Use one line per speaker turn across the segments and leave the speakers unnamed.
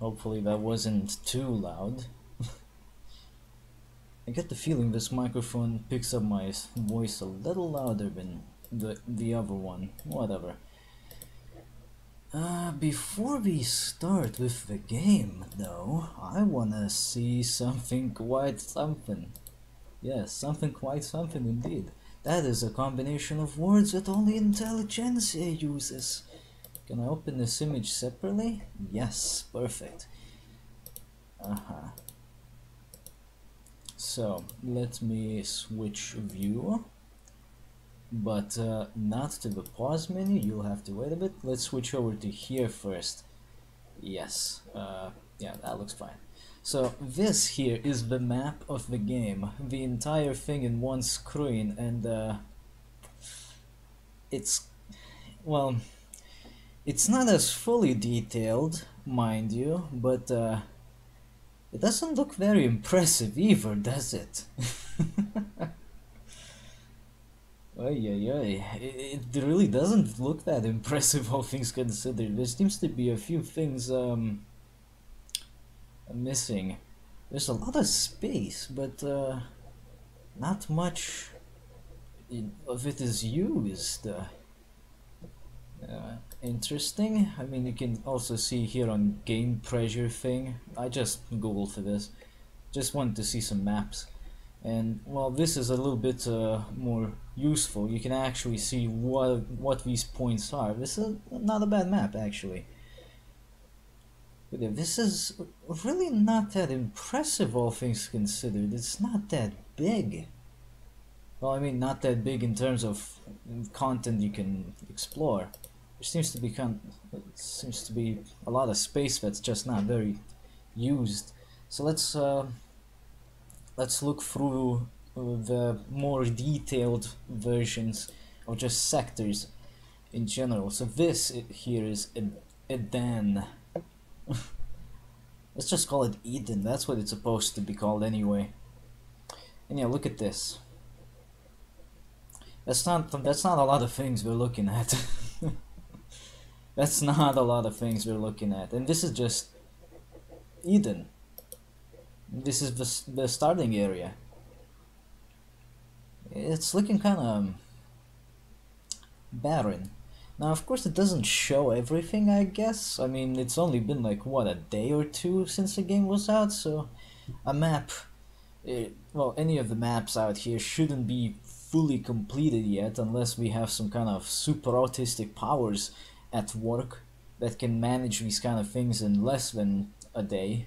Hopefully that wasn't too loud. I get the feeling this microphone picks up my voice a little louder than the other one. Whatever. Before we start with the game, though, I wanna see something quite something. Yes, something quite something indeed. That is a combination of words that only intelligentsia uses. Can I open this image separately? Yes, perfect. So, let me switch view. But not to the pause menu, you'll have to wait a bit. Let's switch over to here first. Yes, yeah, that looks fine. So this here is the map of the game, the entire thing in one screen, and it's, well, it's not as fully detailed, mind you, but it doesn't look very impressive either, does it? It really doesn't look that impressive, all things considered. There seems to be a few things missing. There's a lot of space, but not much of it is used. Interesting. I mean, you can also see here on game pressure thing. I just googled for this. Just wanted to see some maps. And well, this is a little bit more useful. You can actually see what these points are. This is not a bad map, actually. But yeah, this is really not that impressive, all things considered. It's not that big. Well, I mean, not that big in terms of content you can explore. There seems to be a lot of space that's just not very used. So let's look through the more detailed versions of just sectors in general. So this here is Eden. Let's just call it Eden. That's what it's supposed to be called anyway. And yeah, look at this. That's not a lot of things we're looking at. That's not a lot of things we're looking at. And this is just Eden. This is the starting area. It's looking kind of barren. Now, of course, it doesn't show everything, I guess. I mean, it's only been like, what, a day or two since the game was out, so a map, well, any of the maps out here shouldn't be fully completed yet, unless we have some kind of super autistic powers at work that can manage these kind of things in less than a day.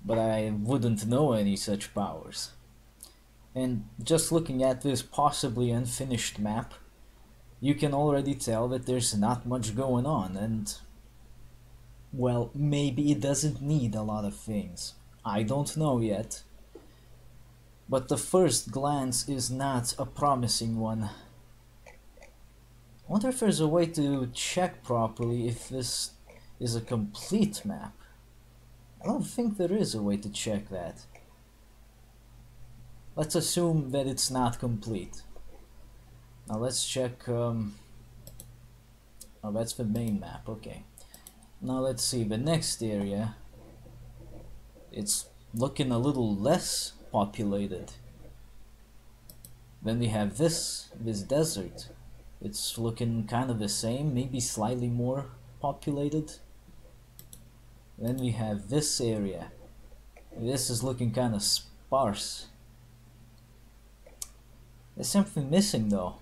But I wouldn't know any such powers. And just looking at this possibly unfinished map, you can already tell that there's not much going on, and well, maybe it doesn't need a lot of things. I don't know yet. But the first glance is not a promising one. I wonder if there's a way to check properly if this is a complete map. I don't think there is a way to check that. Let's assume that it's not complete. Now let's check, oh, that's the main map, okay. Now let's see, the next area, it's looking a little less populated. Then we have this desert. It's looking kind of the same, maybe slightly more populated. Then we have this area. This is looking kind of sparse. There's something missing though.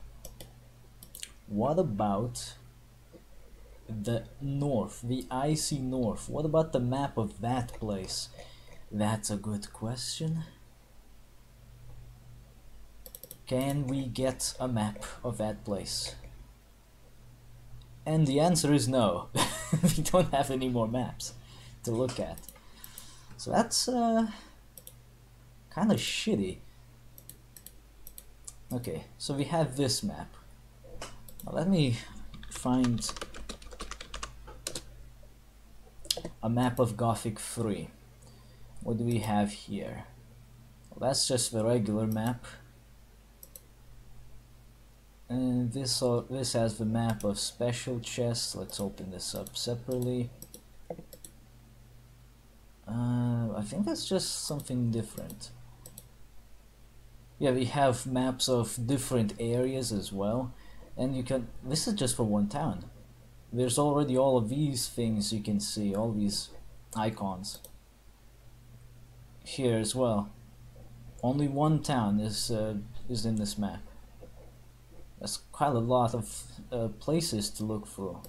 What about the north, the icy north? What about the map of that place? That's a good question. Can we get a map of that place? And the answer is no. We don't have any more maps to look at. So that's kind of shitty. Okay, so we have this map. Now let me find a map of Gothic 3. What do we have here? Well, that's just the regular map. And this has the map of special chests. Let's open this up separately. think that's just something different. Yeah, we have maps of different areas as well, and you can. This is just for one town. There's already all of these things you can see, all these icons here as well. Only one town is in this map. There's quite a lot of places to look through.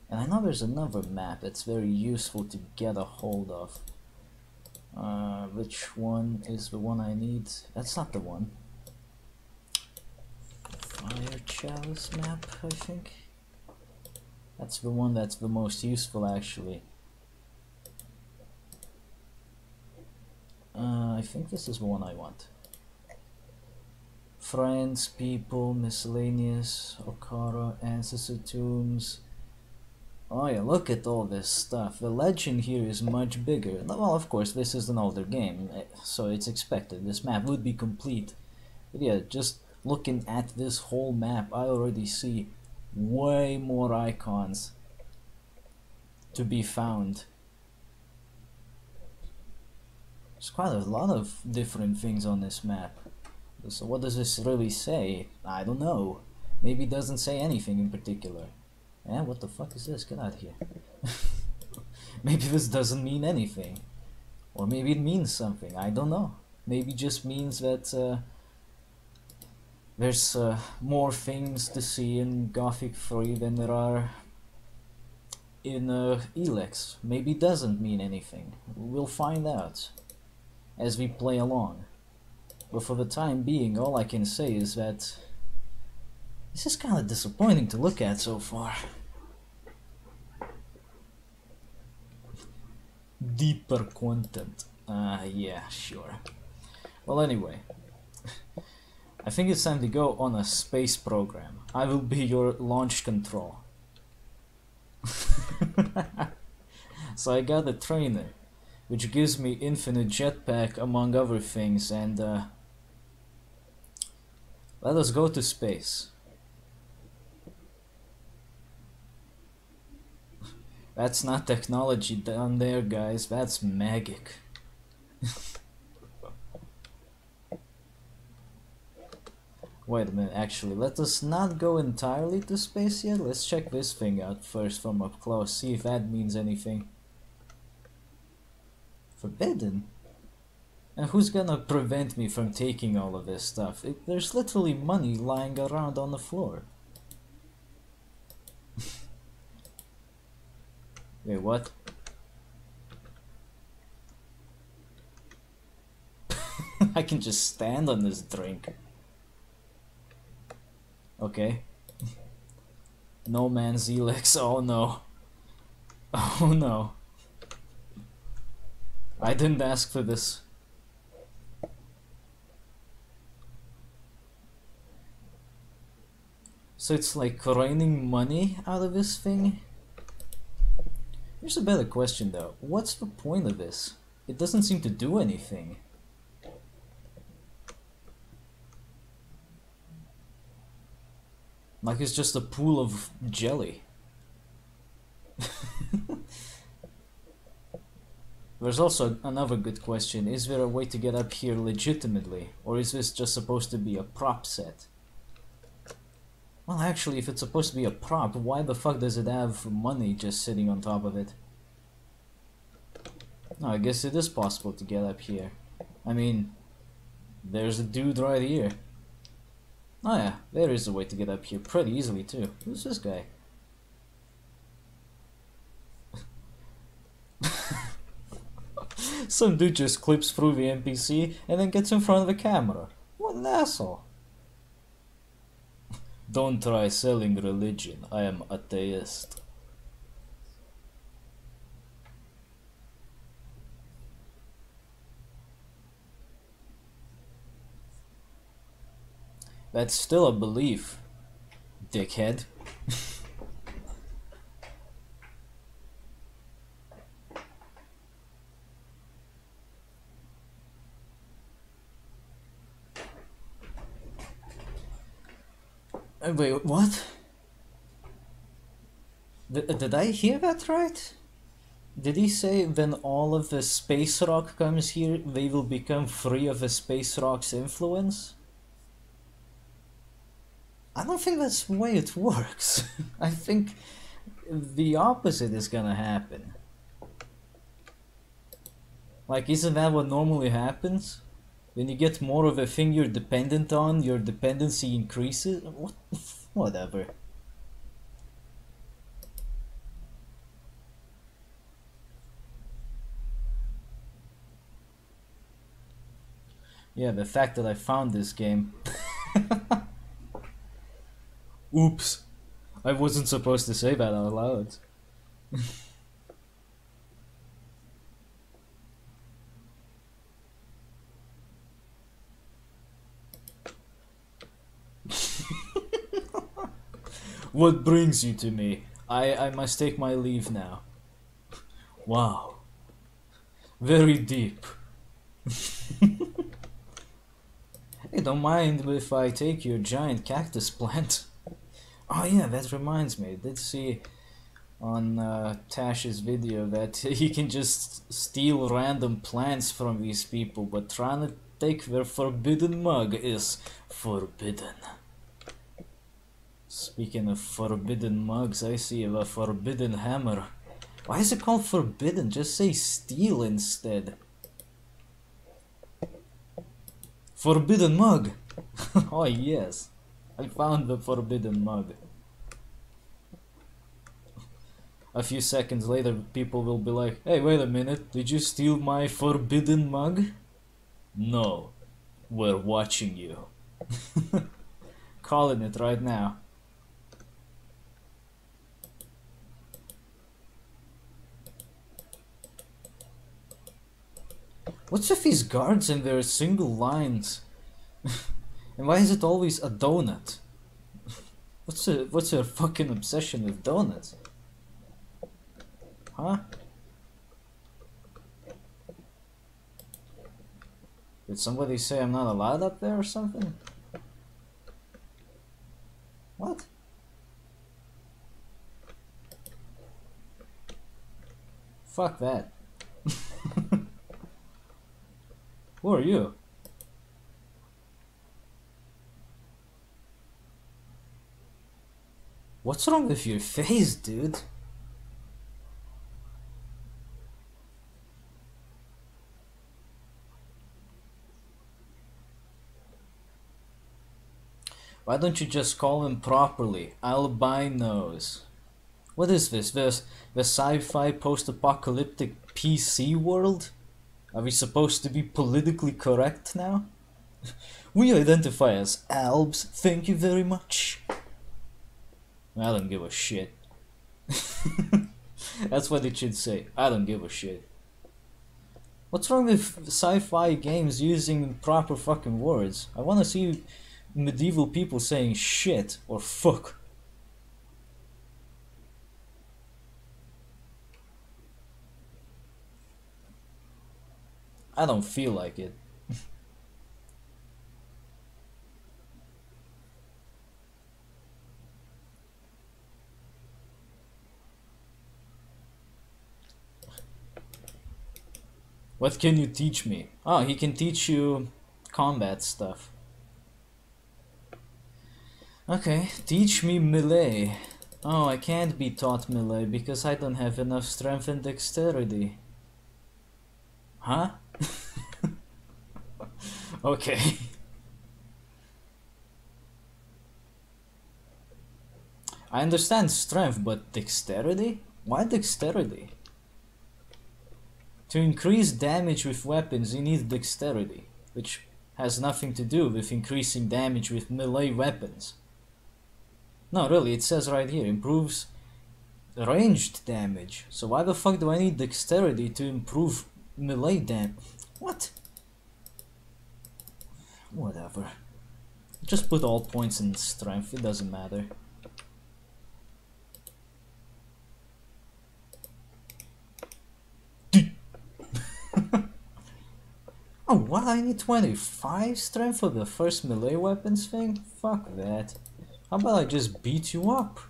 And I know there's another map that's very useful to get a hold of. Which one is the one I need? That's not the one. Fire Chalice map, I think. That's the one that's the most useful, actually. I think this is the one I want. Friends, people, miscellaneous, Okara, ancestor tombs. Oh yeah, look at all this stuff. The legend here is much bigger. Well, of course, this is an older game, so it's expected. This map would be complete. But yeah, just looking at this whole map, I already see way more icons to be found. There's quite a lot of different things on this map. So what does this really say? I don't know. Maybe it doesn't say anything in particular. Yeah, what the fuck is this? Get out of here. Maybe this doesn't mean anything. Or maybe it means something. I don't know. Maybe it just means that there's more things to see in Gothic 3 than there are in ELEX. Maybe it doesn't mean anything. We'll find out as we play along. But for the time being, all I can say is that this is kind of disappointing to look at so far. Deeper content. Yeah, sure. Well, anyway. I think it's time to go on a space program. I will be your launch control. So I got a trainer, which gives me infinite jetpack among other things, and let us go to space. That's not technology down there, guys, that's magic. Wait a minute, actually, let us not go entirely to space yet. Let's check this thing out first from up close, see if that means anything. Forbidden? And who's gonna prevent me from taking all of this stuff? There's literally money lying around on the floor. Wait, what? I can just stand on this drink. Okay. No man's ELEX, oh no. Oh no. I didn't ask for this. So it's like raining money out of this thing? Here's a better question though. What's the point of this? It doesn't seem to do anything. Like it's just a pool of jelly. There's also another good question. Is there a way to get up here legitimately? Or is this just supposed to be a prop set? Well, actually, if it's supposed to be a prop, why the fuck does it have money just sitting on top of it? No, I guess it is possible to get up here. I mean, there's a dude right here. Oh yeah, there is a way to get up here pretty easily too. Who's this guy? Some dude just clips through the NPC and then gets in front of the camera. What an asshole. Don't try selling religion, I am atheist. That's still a belief, dickhead. Wait, what? Did I hear that right? Did he say when all of the space rock comes here, they will become free of the space rock's influence? I don't think that's the way it works. I think the opposite is gonna happen. Like, isn't that what normally happens? When you get more of a thing you're dependent on, your dependency increases? What? Whatever. Yeah, the fact that I found this game. Oops. I wasn't supposed to say that out loud. What brings you to me? I must take my leave now. Wow. Very deep. Hey, don't mind if I take your giant cactus plant. Oh yeah, that reminds me. I did see on Tash's video that he can just steal random plants from these people, but trying to take their forbidden mug is forbidden. Speaking of forbidden mugs, I see a forbidden hammer. Why is it called forbidden? Just say steal instead. Forbidden mug! Oh yes, I found the forbidden mug. A few seconds later, people will be like, hey, wait a minute, did you steal my forbidden mug? No, we're watching you. Calling it right now. What's with these guards and their single lines? And why is it always a donut? What's your fucking obsession with donuts? Huh? Did somebody say I'm not allowed up there or something? What? Fuck that. Who are you? What's wrong with your face, dude? Why don't you just call him properly? Albinos. What is this? The sci-fi post-apocalyptic PC world? Are we supposed to be politically correct now? We identify as Albs, thank you very much. I don't give a shit. That's what it should say. I don't give a shit. What's wrong with sci-fi games using proper fucking words? I wanna see medieval people saying shit or fuck. I don't feel like it. What can you teach me? Oh, he can teach you combat stuff. Okay, teach me melee. Oh, I can't be taught melee because I don't have enough strength and dexterity. Huh? Okay. I understand strength, but dexterity? Why dexterity? To increase damage with weapons, you need dexterity, which has nothing to do with increasing damage with melee weapons. No, really, it says right here, improves ranged damage. So why the fuck do I need dexterity to improve melee damage? What? Whatever. Just put all points in strength, it doesn't matter. Oh, what? I need 25 strength for the first melee weapons thing? Fuck that. How about I just beat you up?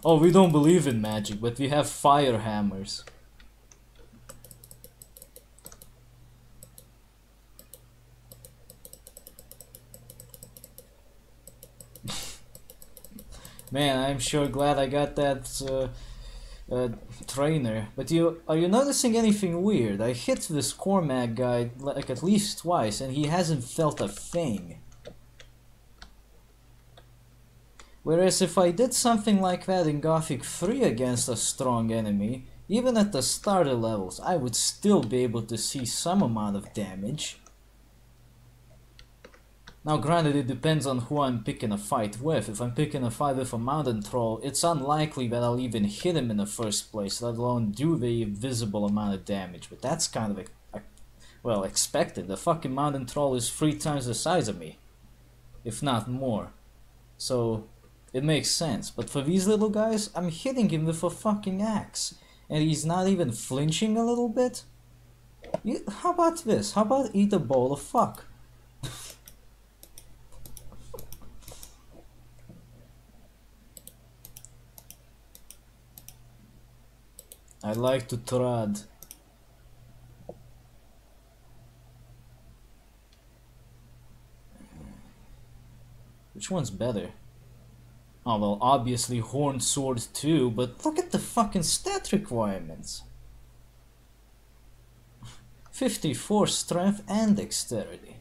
Oh, we don't believe in magic, but we have fire hammers. Man, I'm sure glad I got that trainer. But are you noticing anything weird? I hit this Cormac guy like at least twice, and he hasn't felt a thing. Whereas if I did something like that in Gothic 3 against a strong enemy, even at the starter levels, I would still be able to see some amount of damage. Now granted, it depends on who I'm picking a fight with. If I'm picking a fight with a mountain troll, it's unlikely that I'll even hit him in the first place, let alone do the visible amount of damage. But that's kind of, well, expected. The fucking mountain troll is 3 times the size of me, if not more. So it makes sense. But for these little guys, I'm hitting him with a fucking axe, and he's not even flinching a little bit? How about this? How about eat a bowl of fuck? I like to trod. Which one's better? Oh well, obviously Horned Sword too, but look at the fucking stat requirements. 54 strength and dexterity.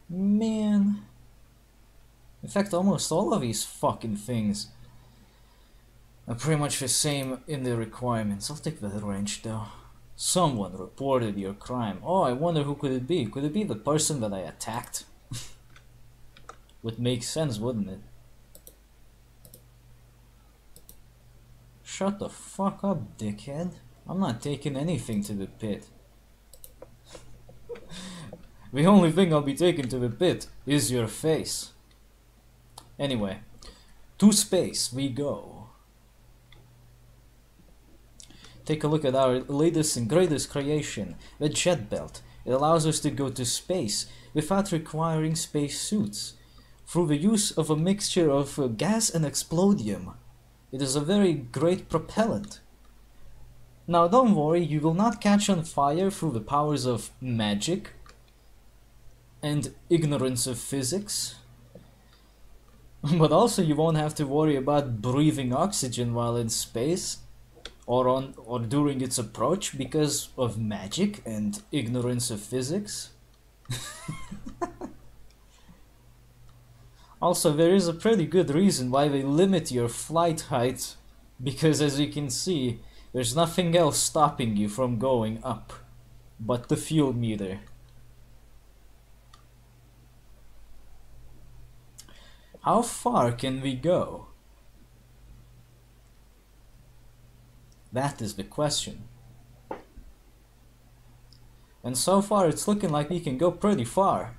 Man. In fact, almost all of these fucking things are pretty much the same in the requirements. I'll take the range though. Someone reported your crime. Oh, I wonder who could it be? Could it be the person that I attacked? Would make sense, wouldn't it? Shut the fuck up, dickhead. I'm not taking anything to the pit. The only thing I'll be taking to the pit is your face. Anyway, to space we go. Take a look at our latest and greatest creation, the jet belt. It allows us to go to space without requiring space suits, through the use of a mixture of gas and explodium. It is a very great propellant. Now don't worry, you will not catch on fire through the powers of magic and ignorance of physics. But also you won't have to worry about breathing oxygen while in space or during its approach because of magic and ignorance of physics. Also, there is a pretty good reason why they limit your flight height, because as you can see, there's nothing else stopping you from going up but the fuel meter. How far can we go? That is the question. And so far it's looking like we can go pretty far.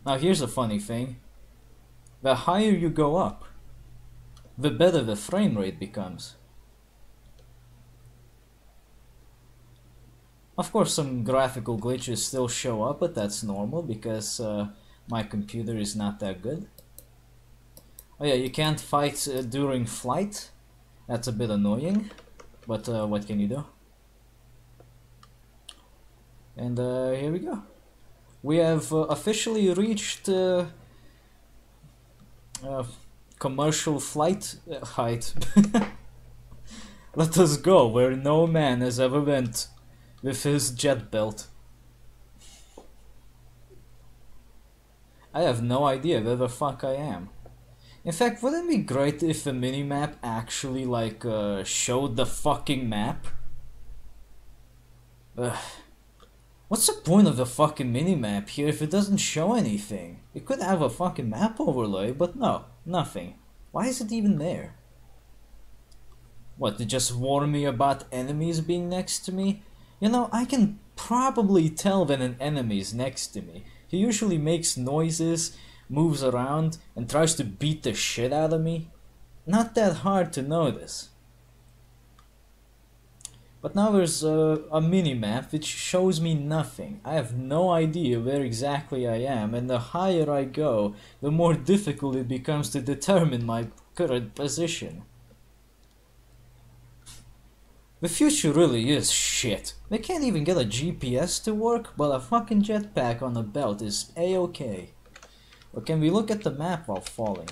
Now here's a funny thing. The higher you go up, the better the frame rate becomes. Of course some graphical glitches still show up, but that's normal because my computer is not that good. Oh yeah, you can't fight during flight. That's a bit annoying, but what can you do? And here we go. We have officially reached commercial flight height. Let us go where no man has ever went with his jet belt. I have no idea where the fuck I am. In fact, wouldn't it be great if the minimap actually like showed the fucking map? What's the point of the fucking minimap here if it doesn't show anything? It could have a fucking map overlay, but no, nothing. Why is it even there? What, to just warn me about enemies being next to me? You know, I can probably tell when an enemy is next to me. He usually makes noises, moves around, and tries to beat the shit out of me. Not that hard to notice. But now there's a mini-map which shows me nothing. I have no idea where exactly I am, and the higher I go, the more difficult it becomes to determine my current position. The future really is shit. They can't even get a GPS to work, but a fucking jetpack on a belt is a-okay. Or can we look at the map while falling?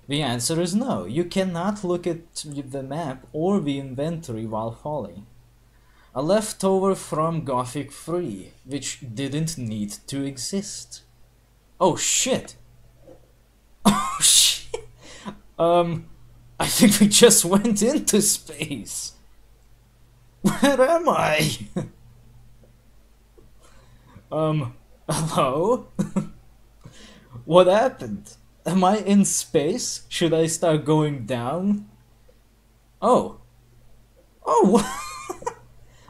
The answer is no. You cannot look at the map or the inventory while falling. A leftover from Gothic 3, which didn't need to exist. Oh shit! Oh shit! I think we just went into space! Where am I? Hello? What happened? Am I in space? Should I start going down? Oh. Oh,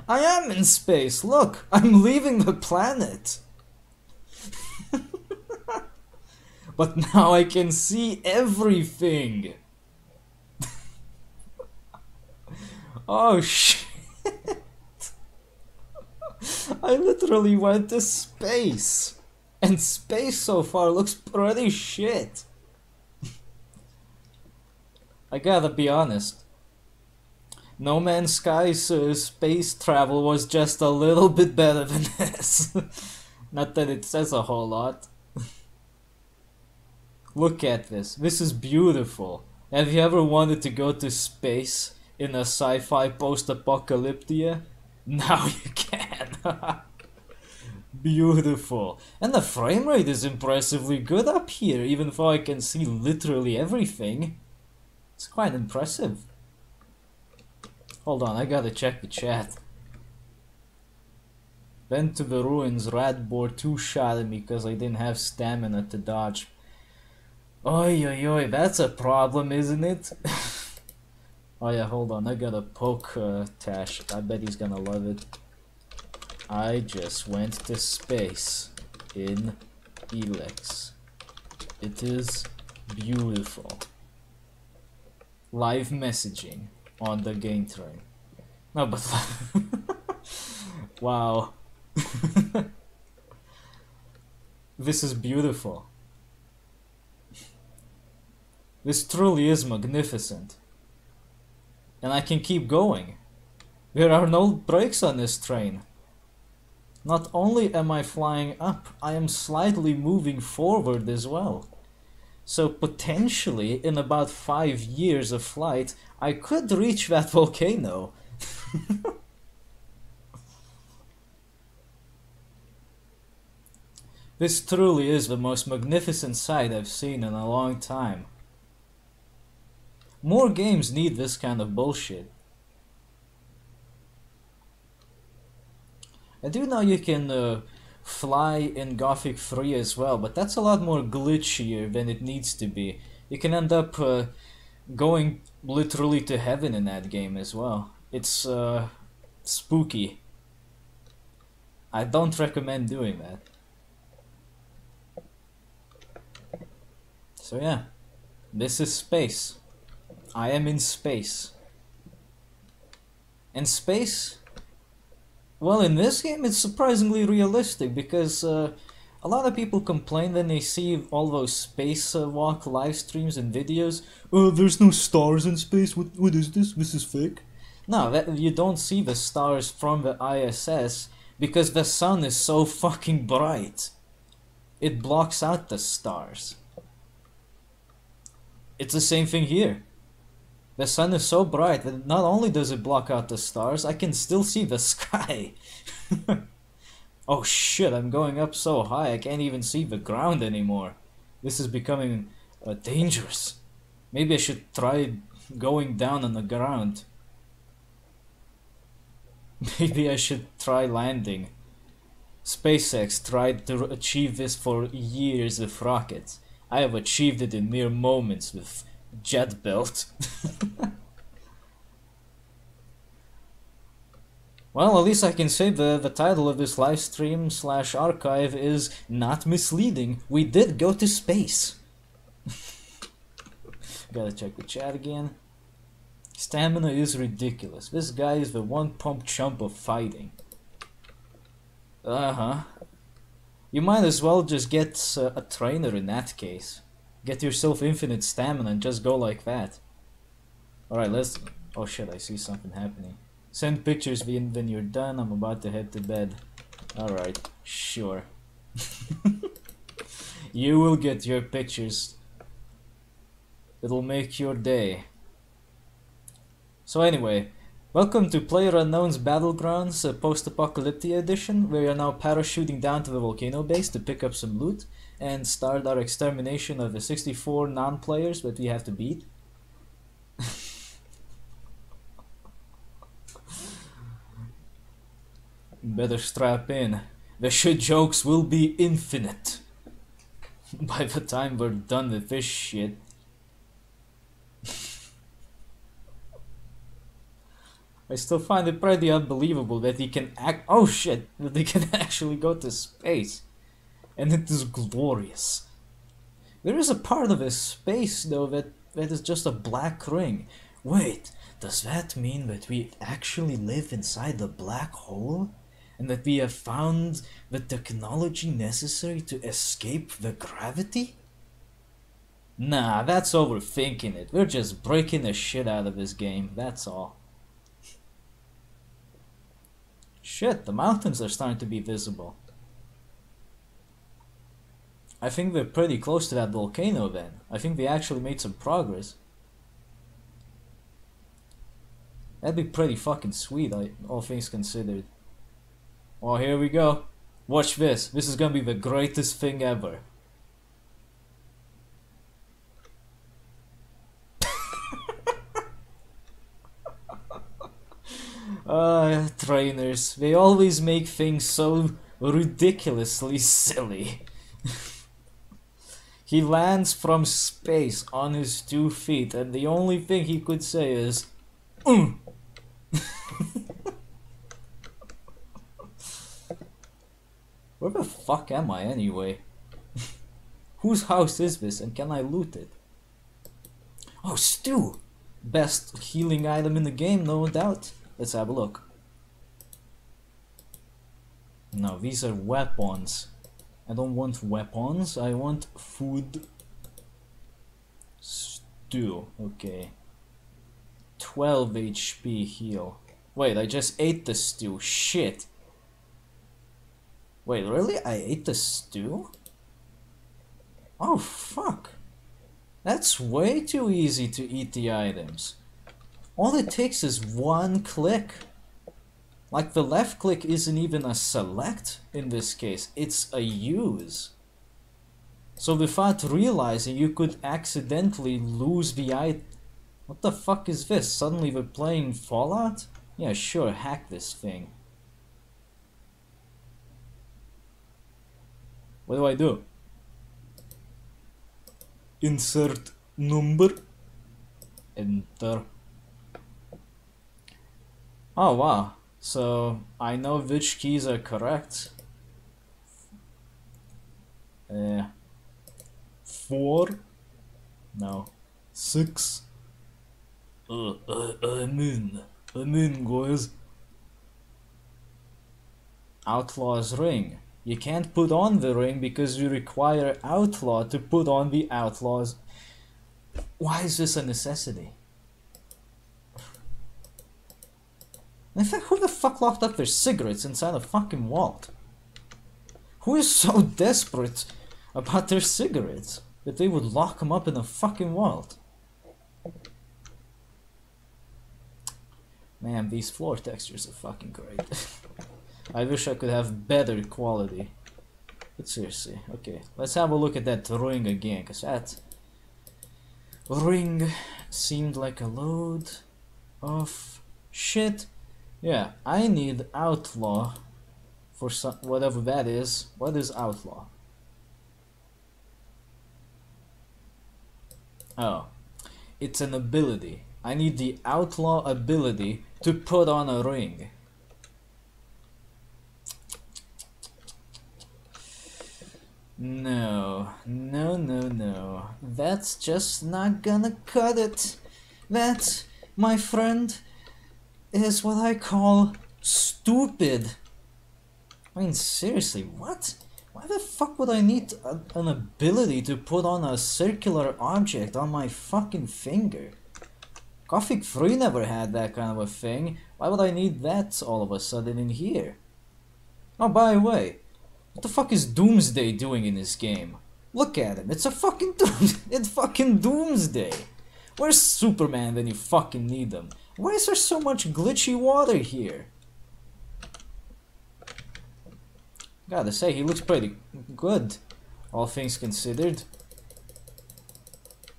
I am in space. Look, I'm leaving the planet. But now I can see everything. Oh shit. I literally went to space. And space so far looks pretty shit. I gotta be honest. No Man's Sky's space travel was just a little bit better than this. Not that it says a whole lot. Look at this. This is beautiful. Have you ever wanted to go to space in a sci-fi post-apocalyptia? Now you can. Beautiful. And the frame rate is impressively good up here, even though I can see literally everything. It's quite impressive. Hold on, I gotta check the chat. Went to the ruins, Radboard 2 shot at me because I didn't have stamina to dodge. Oi oi oi, that's a problem, isn't it? Oh yeah, hold on, I gotta poke Tash. I bet he's gonna love it. I just went to space in ELEX. It is beautiful. Live messaging on the game train. No, but wow. This is beautiful. This truly is magnificent. And I can keep going. There are no brakes on this train. Not only am I flying up, I am slightly moving forward as well. So potentially, in about 5 years of flight, I could reach that volcano. This truly is the most magnificent sight I've seen in a long time. More games need this kind of bullshit. I do know you can fly in Gothic 3 as well, but that's a lot more glitchier than it needs to be. You can end up going literally to heaven in that game as well. It's spooky. I don't recommend doing that. So yeah, this is space. I am in space. And space, well, in this game it's surprisingly realistic because a lot of people complain when they see all those spacewalk live streams and videos. Oh, there's no stars in space, what is this? This is fake. No, you don't see the stars from the ISS because the sun is so fucking bright. It blocks out the stars. It's the same thing here. The sun is so bright that not only does it block out the stars, I can still see the sky. Oh shit, I'm going up so high I can't even see the ground anymore. This is becoming dangerous. Maybe I should try going down on the ground. Maybe I should try landing. SpaceX tried to achieve this for years with rockets. I have achieved it in mere moments with jet belt. Well, at least I can say the title of this live stream / archive is not misleading. We did go to space. Gotta check the chat again. Stamina is ridiculous. This guy is the one pump chump of fighting. Uh-huh. You might as well just get a trainer in that case. Get yourself infinite stamina and just go like that. Alright, let's... Oh shit, I see something happening. Send pictures when you're done. I'm about to head to bed. Alright, sure. You will get your pictures. It'll make your day. So anyway, welcome to PlayerUnknown's Battlegrounds Post-Apocalyptic Edition. We are now parachuting down to the volcano base to pick up some loot and start our extermination of the 64 non-players that we have to beat. Better strap in. The shit jokes will be infinite by the time we're done with this shit. I still find it pretty unbelievable that he can oh shit, that he can actually go to space. And it is glorious. There is a part of his space though that is just a black ring. Wait, does that mean that we actually live inside the black hole? And that we have found the technology necessary to escape the gravity? Nah, that's overthinking it. We're just breaking the shit out of this game, that's all. Shit, the mountains are starting to be visible. I think they're pretty close to that volcano then. I think they actually made some progress. That'd be pretty fucking sweet, all things considered. Oh, here we go. Watch this. This is gonna be the greatest thing ever. Trainers. They always make things so ridiculously silly. He lands from space on his 2 feet and the only thing he could say is Where the fuck am I anyway? Whose house is this and can I loot it? Oh, stew! Best healing item in the game, no doubt. Let's have a look. No, these are weapons. I don't want weapons, I want food. Stew, okay. 12 HP heal. Wait, I just ate the stew, shit. Wait, really? I ate the stew? Oh, fuck. That's way too easy to eat the items. All it takes is one click. Like, the left click isn't even a select in this case, it's a use. So without realizing, you could accidentally lose the item. What the fuck is this? Suddenly we're playing Fallout? Yeah, sure, hack this thing. What do I do? Insert number. Enter. Oh wow. So I know which keys are correct. 4. No. 6. I'm in, guys. Outlaw's ring. You can't put on the ring because you require Outlaw to put on the Outlaw's. Why is this a necessity? In fact, who the fuck locked up their cigarettes inside a fucking vault? Who is so desperate about their cigarettes that they would lock them up in a fucking vault? Man, these floor textures are fucking great. I wish I could have better quality. But seriously, okay, let's have a look at that ring again, cause that ring seemed like a load of shit. Yeah, I need Outlaw for some whatever that is. What is Outlaw? Oh, it's an ability. I need the Outlaw ability to put on a ring. No, no, no, no. That's just not gonna cut it. That my friend, is what I call stupid. I mean, seriously, what? Why the fuck would I need an ability to put on a circular object on my fucking finger? Coffee Free never had that kind of a thing. Why would I need that all of a sudden in here? Oh, by the way, what the fuck is Doomsday doing in this game? Look at him, it's a fucking it's fucking Doomsday. Where's Superman when you fucking need him? Why is there so much glitchy water here? Gotta say, he looks pretty good, all things considered.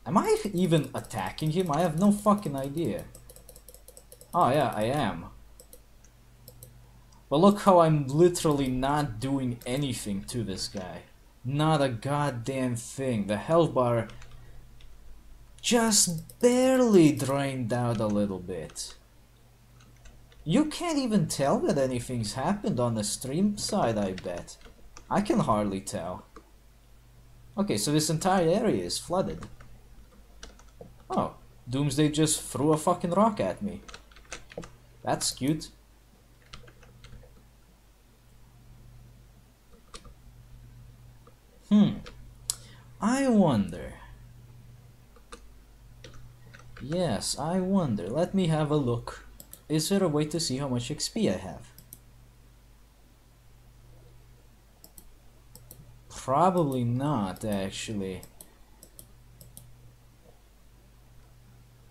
Am I even attacking him? I have no fucking idea. Oh yeah, I am. But look how I'm literally not doing anything to this guy. Not a goddamn thing. The health bar just barely drained out a little bit. You can't even tell that anything's happened on the stream side, I bet. I can hardly tell. Okay, so this entire area is flooded. Oh, Doomsday just threw a fucking rock at me. That's cute. I wonder. Yes, I wonder. Let me have a look. Is there a way to see how much XP I have? Probably not, actually.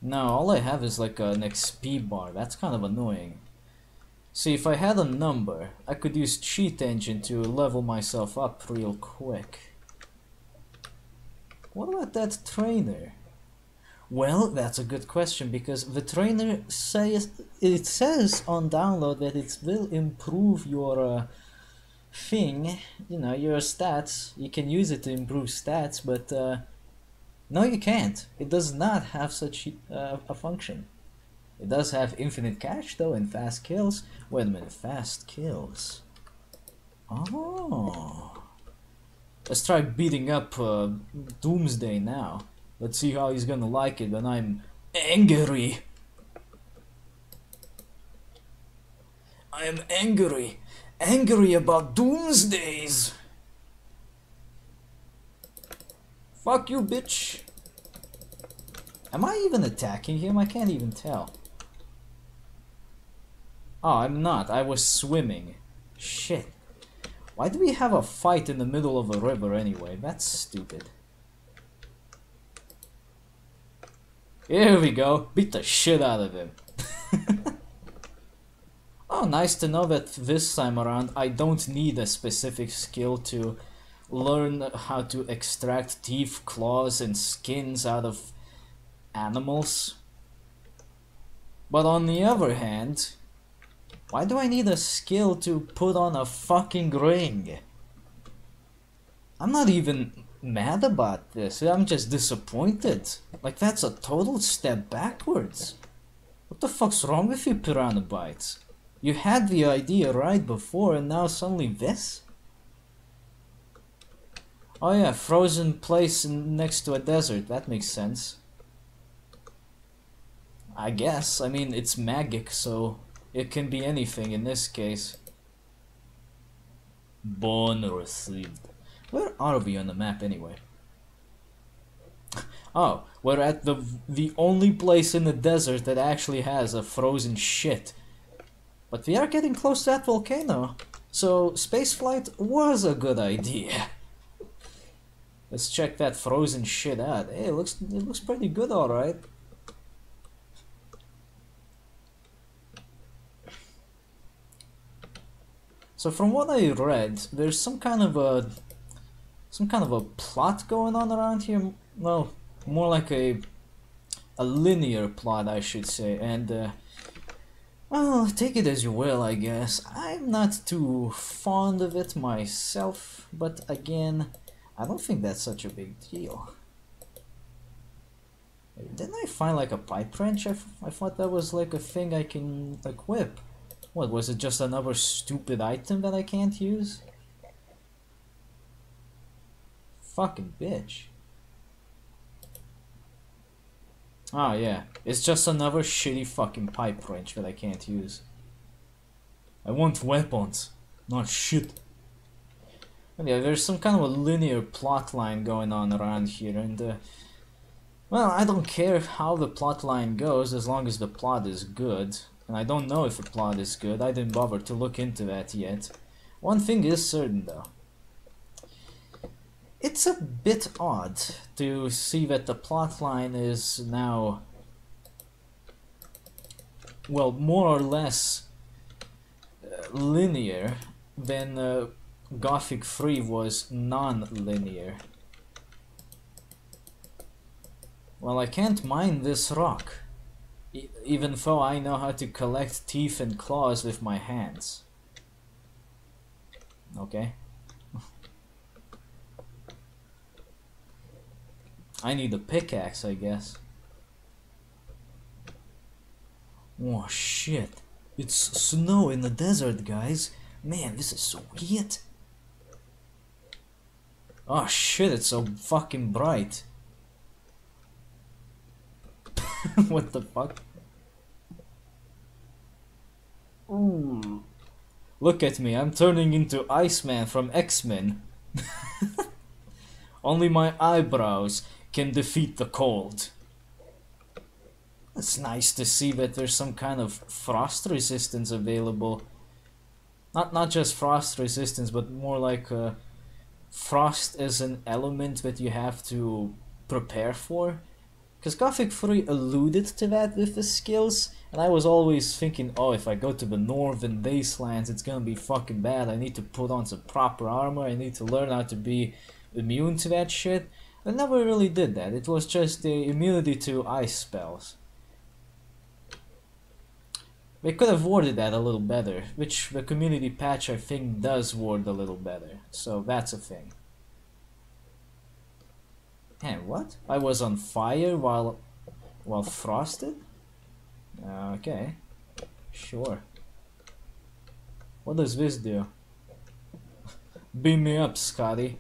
No, all I have is like an XP bar. That's kind of annoying. See, if I had a number, I could use Cheat Engine to level myself up real quick. What about that trainer? Well, that's a good question, because the trainer says on download that it will improve your thing, you know, your stats. You can use it to improve stats, but no, you can't. It does not have such a function. It does have infinite cash though and fast kills. Wait a minute, fast kills. Oh. Let's try beating up Doomsday now. Let's see how he's gonna like it when I'm angry. I am angry. Angry about Doomsdays. Fuck you, bitch. Am I even attacking him? I can't even tell. Oh, I'm not. I was swimming. Shit. Why do we have a fight in the middle of a river anyway? That's stupid. Here we go. Beat the shit out of him. Oh, nice to know that this time around I don't need a specific skill to learn how to extract teeth, claws, and skins out of animals. But on the other hand, why do I need a skill to put on a fucking ring? I'm not even mad about this, I'm just disappointed. Like, that's a total step backwards. What the fuck's wrong with you, Piranha Bytes? You had the idea right before and now suddenly this? Oh yeah, frozen place next to a desert, that makes sense. I guess, I mean, it's magic, so it can be anything in this case. Bone received. Where are we on the map anyway? Oh, we're at the only place in the desert that actually has a frozen shit. But we are getting close to that volcano, so spaceflight was a good idea. Let's check that frozen shit out. Hey, it looks pretty good, alright. So from what I read, there's some kind of a plot going on around here. Well, more like a linear plot, I should say. And well, take it as you will, I guess. I'm not too fond of it myself, but again, I don't think that's such a big deal. Didn't I find like a pipe wrench? I thought that was like a thing I can equip. What, was it just another stupid item that I can't use? Fucking bitch. Ah, yeah. It's just another shitty fucking pipe wrench that I can't use. I want weapons, not shit. And yeah, there's some kind of a linear plot line going on around here, and well, I don't care how the plot line goes as long as the plot is good. And I don't know if the plot is good, I didn't bother to look into that yet. One thing is certain though. It's a bit odd to see that the plotline is now, well, more or less linear when Gothic 3 was non-linear. Well, I can't mine this rock, even though I know how to collect teeth and claws with my hands. Okay. I need a pickaxe, I guess. Oh shit. It's snow in the desert, guys. Man, this is so weird. Oh shit, it's so fucking bright. What the fuck? Ooh. Look at me, I'm turning into Iceman from X-Men. Only my eyebrows can defeat the cold. It's nice to see that there's some kind of frost resistance available. Not just frost resistance, but more like frost as an element that you have to prepare for. Because Gothic 3 alluded to that with the skills, and I was always thinking, oh, if I go to the northern wastelands, it's gonna be fucking bad. I need to put on some proper armor, I need to learn how to be immune to that shit. I never really did that, it was just the immunity to ice spells. They could have worded that a little better, which the community patch I think does word a little better, so that's a thing. And what? I was on fire while frosted? Okay, sure. What does this do? Beam me up, Scotty.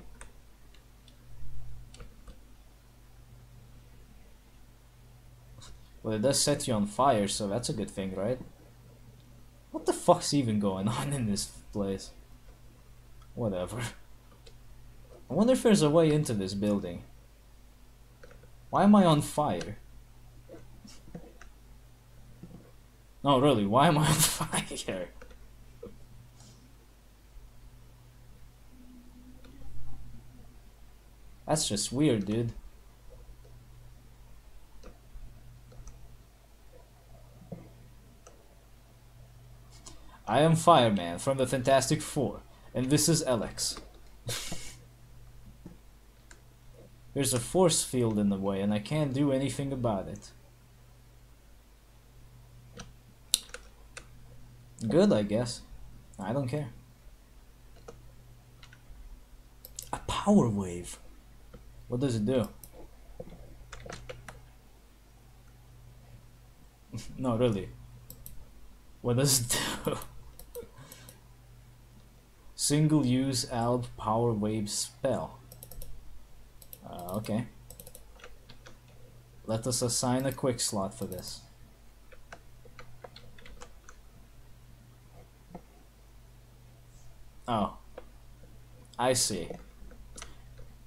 Well, it does set you on fire, so that's a good thing, right? What the fuck's even going on in this place? Whatever. I wonder if there's a way into this building. Why am I on fire? No, really, why am I on fire? That's just weird, dude. I am Fireman from the Fantastic Four, and this is ELEX. There's a force field in the way, and I can't do anything about it. Good, I guess. I don't care. A power wave. What does it do? No, really. What does it do? Single use alb power wave spell. Okay. Let us assign a quick slot for this. Oh. I see.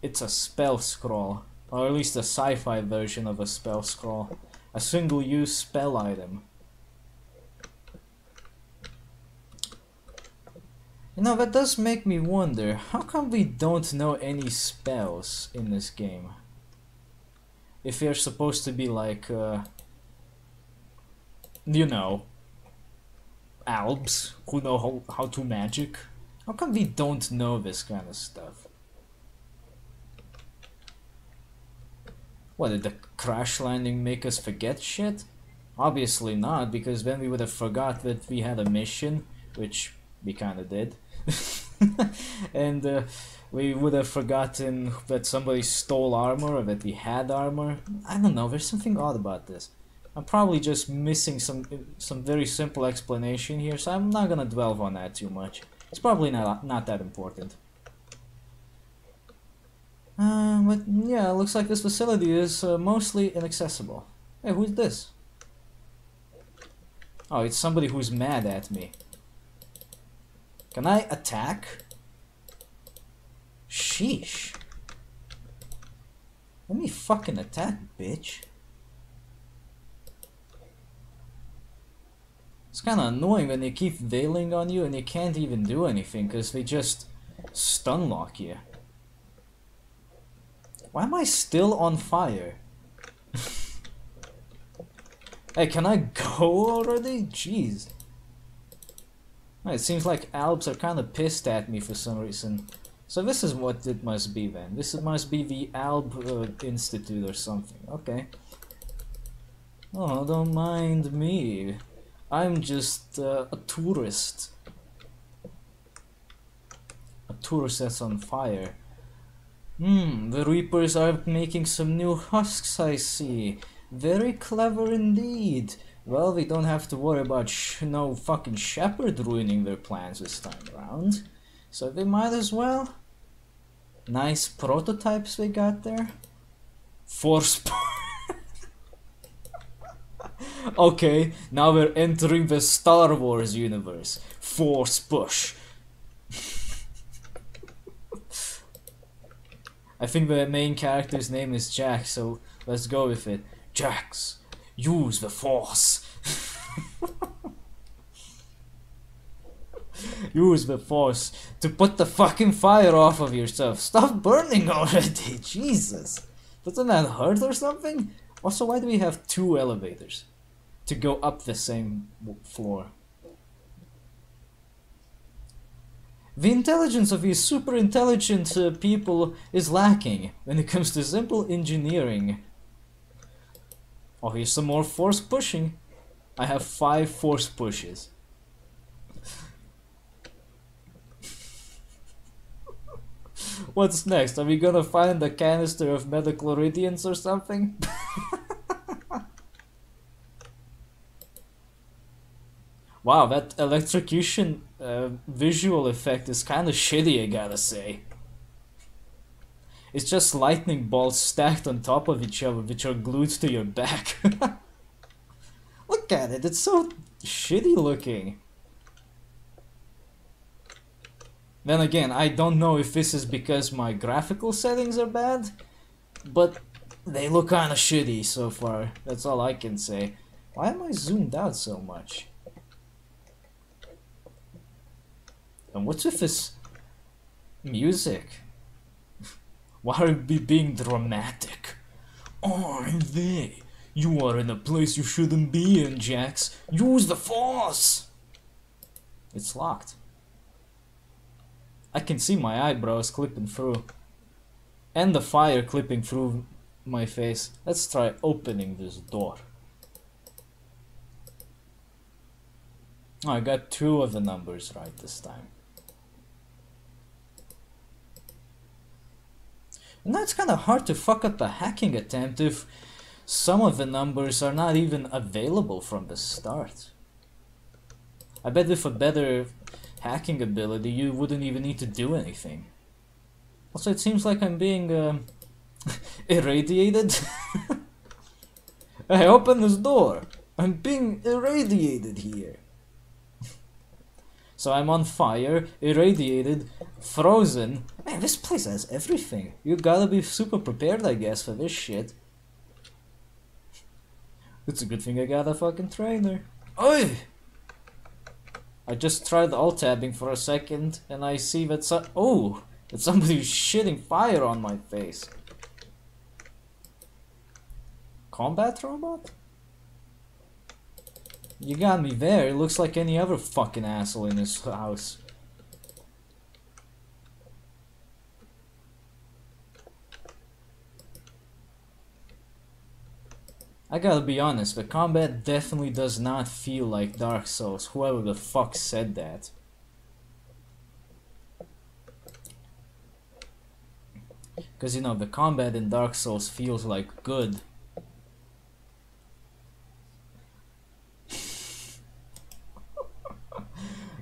It's a spell scroll, or at least a sci-fi version of a spell scroll. A single use spell item. You know, that does make me wonder, how come we don't know any spells in this game? If they're supposed to be like, you know, albs who know how to magic. How come we don't know this kind of stuff? What, did the crash landing make us forget shit? Obviously not, because then we would have forgot that we had a mission, which we kinda did. And we would have forgotten that somebody stole armor or that we had armor. I don't know, there's something odd about this. I'm probably just missing some very simple explanation here, so I'm not gonna dwell on that too much. It's probably not that important. But yeah, looks like this facility is mostly inaccessible. Hey, who's this? Oh, it's somebody who's mad at me. Can I attack? Sheesh. Let me fucking attack, bitch. It's kinda annoying when they keep veiling on you and you can't even do anything because they just stun lock you. Why am I still on fire? Hey, can I go already? Jeez. It seems like Alps are kinda pissed at me for some reason. So this is what it must be then. This must be the Alb Institute or something. Okay. Oh, don't mind me. I'm just a tourist. A tourist that's on fire. The Reapers are making some new husks, I see. Very clever indeed. Well, we don't have to worry about no fucking shepherd ruining their plans this time around. So they might as well. Nice prototypes we got there. Force. Okay, now we're entering the Star Wars universe. Force push. I think the main character's name is Jack, so let's go with it. Jax, use the Force. Use the Force to put the fucking fire off of yourself. Stop burning already, Jesus. Doesn't that hurt or something? Also, why do we have 2 elevators? To go up the same floor. The intelligence of these super intelligent people is lacking when it comes to simple engineering. Oh, here's some more force pushing. I have 5 force pushes. What's next? Are we gonna find a canister of metachloridians or something? Wow, that electrocution visual effect is kinda shitty, I gotta say. It's just lightning bolts stacked on top of each other, which are glued to your back. Look at it, it's so shitty looking. Then again, I don't know if this is because my graphical settings are bad, but they look kinda shitty so far. That's all I can say. Why am I zoomed out so much? And what's with this music? Why are we being dramatic? Aren't they? You are in a place you shouldn't be in, Jax. Use the Force! It's locked. I can see my eyebrows clipping through. And the fire clipping through my face. Let's try opening this door. Oh, I got 2 of the numbers right this time. Now it's kinda hard to fuck up a hacking attempt if some of the numbers are not even available from the start. I bet with a better hacking ability you wouldn't even need to do anything. Also, it seems like I'm being irradiated. Hey, open this door! I'm being irradiated here. So I'm on fire, irradiated, frozen. Man, this place has everything. You gotta be super prepared, I guess, for this shit. It's a good thing I got a fucking trainer. Oi! I just tried alt-tabbing for a second, and I see that that somebody's shitting fire on my face. Combat robot? You got me there. It looks like any other fucking asshole in this house. I gotta be honest, the combat definitely does not feel like Dark Souls, whoever the fuck said that. Because, you know, the combat in Dark Souls feels like good.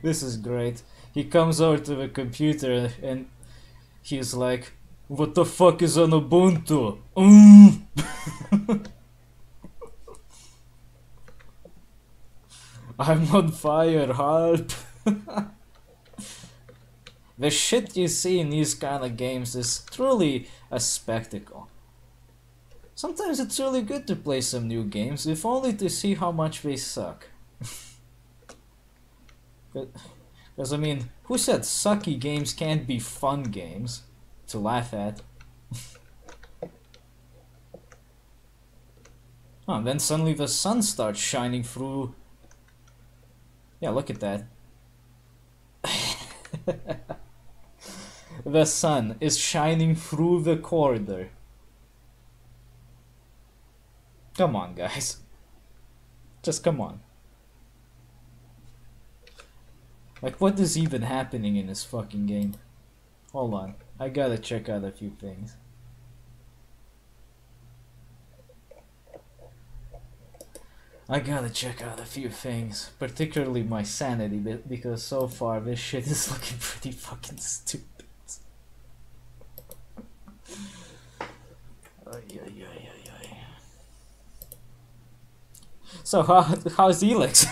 This is great. He comes over to the computer and he's like, "What the fuck is an Ubuntu?" I'm on fire, help! The shit you see in these kind of games is truly a spectacle. Sometimes it's really good to play some new games, if only to see how much they suck. Because I mean, who said sucky games can't be fun games to laugh at? Oh, and then suddenly the sun starts shining through. Yeah, look at that. The sun is shining through the corridor. Come on, guys. Just come on. Like, what is even happening in this fucking game? Hold on. I gotta check out a few things. Particularly my sanity, because so far this shit is looking pretty fucking stupid. So how's ELEX?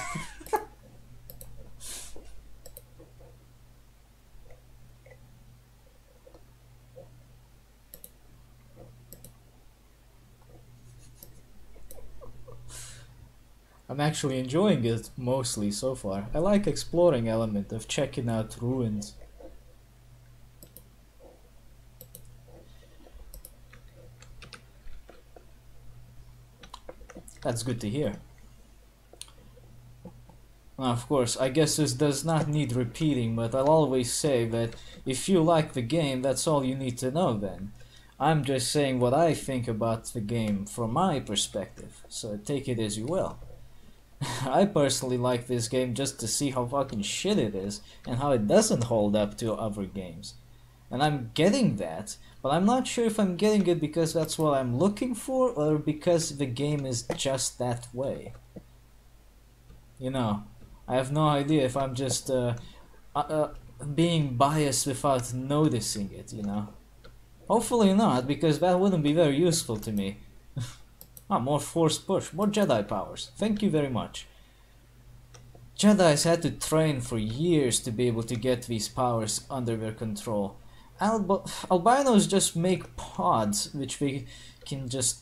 I'm actually enjoying it mostly so far. I like exploring element of checking out ruins. That's good to hear. Now, of course, I guess this does not need repeating, but I'll always say that if you like the game, that's all you need to know then. I'm just saying what I think about the game from my perspective, so take it as you will. I personally like this game just to see how fucking shit it is and how it doesn't hold up to other games. And I'm getting that, but I'm not sure if I'm getting it because that's what I'm looking for or because the game is just that way. You know, I have no idea if I'm just being biased without noticing it, you know. Hopefully not, because that wouldn't be very useful to me. Ah, more force push, more Jedi powers. Thank you very much. Jedis had to train for years to be able to get these powers under their control. Albinos just make pods which we can just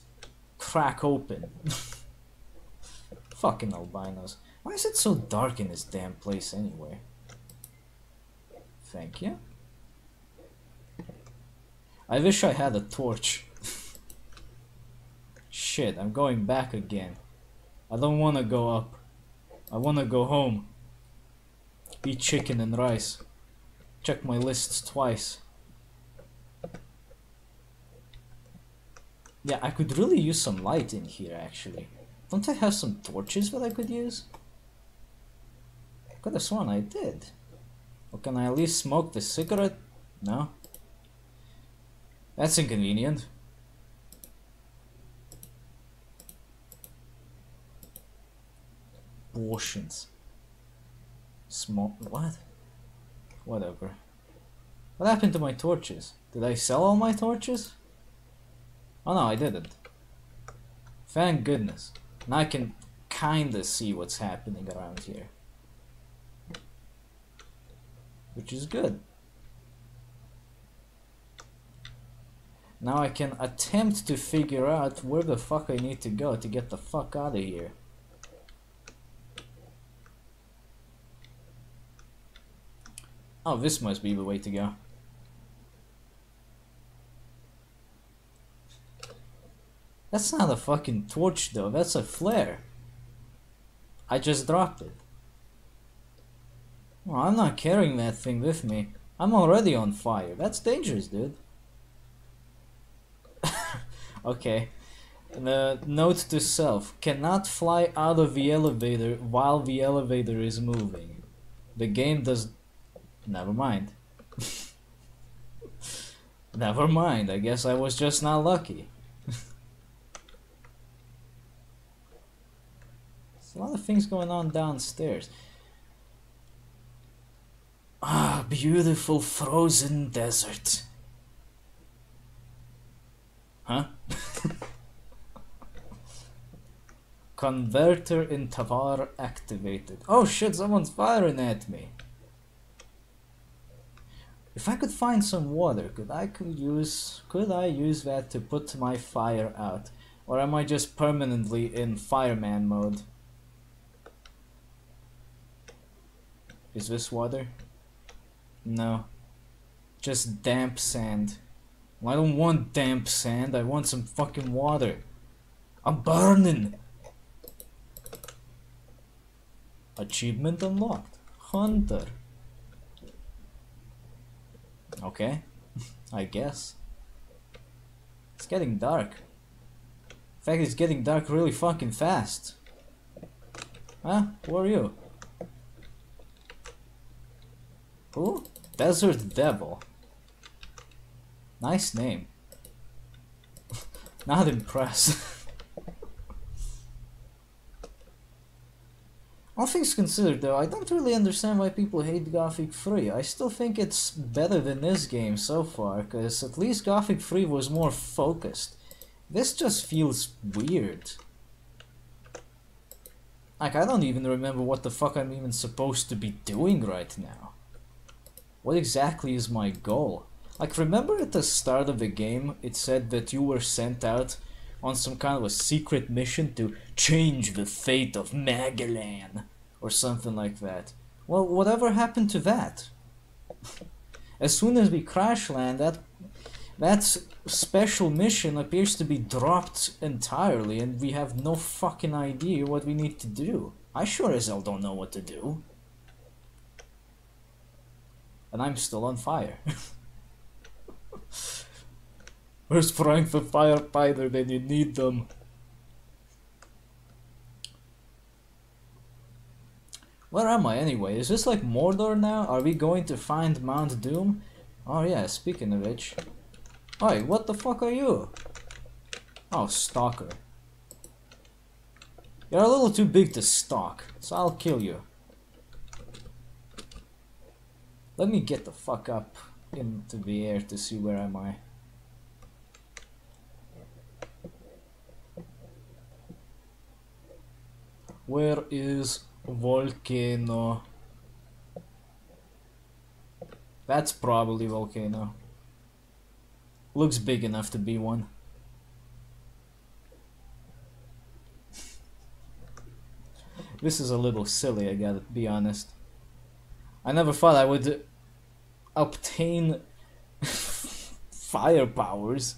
crack open. Fucking albinos. Why is it so dark in this damn place anyway? Thank you. I wish I had a torch. Shit, I'm going back again. I don't wanna go up. I wanna go home. Eat chicken and rice. Check my lists twice. Yeah, I could really use some light in here actually. Don't I have some torches that I could use? I could have sworn I did. Or can I at least smoke the cigarette? No? That's inconvenient. Portions. Smoke. What? Whatever. What happened to my torches? Did I sell all my torches? Oh no, I didn't. Thank goodness. Now I can kinda see what's happening around here. Which is good. Now I can attempt to figure out where the fuck I need to go to get the fuck out of here. Oh, this must be the way to go. That's not a fucking torch though, that's a flare. I just dropped it. Well, I'm not carrying that thing with me. I'm already on fire. That's dangerous, dude. Okay. The note to self. Cannot fly out of the elevator while the elevator is moving. The game does... Never mind. Never mind. I guess I was just not lucky. There's a lot of things going on downstairs. Ah, beautiful frozen desert. Huh? Converter in Tavar activated. Oh shit, someone's firing at me. If I could find some water, could I use that to put my fire out? Or am I just permanently in fireman mode? Is this water? No. Just damp sand. Well, I don't want damp sand, I want some fucking water. I'm burning! Achievement unlocked. Hunter. Okay. I guess. It's getting dark. In fact, it's getting dark really fucking fast. Huh? Who are you? Who? Desert Devil. Nice name. Not impressed. All things considered though, I don't really understand why people hate Gothic 3. I still think it's better than this game so far, cause at least Gothic 3 was more focused. This just feels weird. Like, I don't even remember what the fuck I'm even supposed to be doing right now. What exactly is my goal? Like, remember at the start of the game, it said that you were sent out on some kind of a secret mission to change the fate of Magalan, or something like that. Well, whatever happened to that? As soon as we crash land, that special mission appears to be dropped entirely, and we have no fucking idea what we need to do. I sure as hell don't know what to do. And I'm still on fire. Where's Frank the firefighter when you need them? Where am I anyway? Is this like Mordor now? Are we going to find Mount Doom? Oh yeah, speaking of which. Oi, what the fuck are you? Oh, stalker. You're a little too big to stalk, so I'll kill you. Let me get the fuck up into the air to see where am I. Where is Volcano? That's probably Volcano. Looks big enough to be one. This is a little silly, I gotta be honest. I never thought I would obtain fire powers.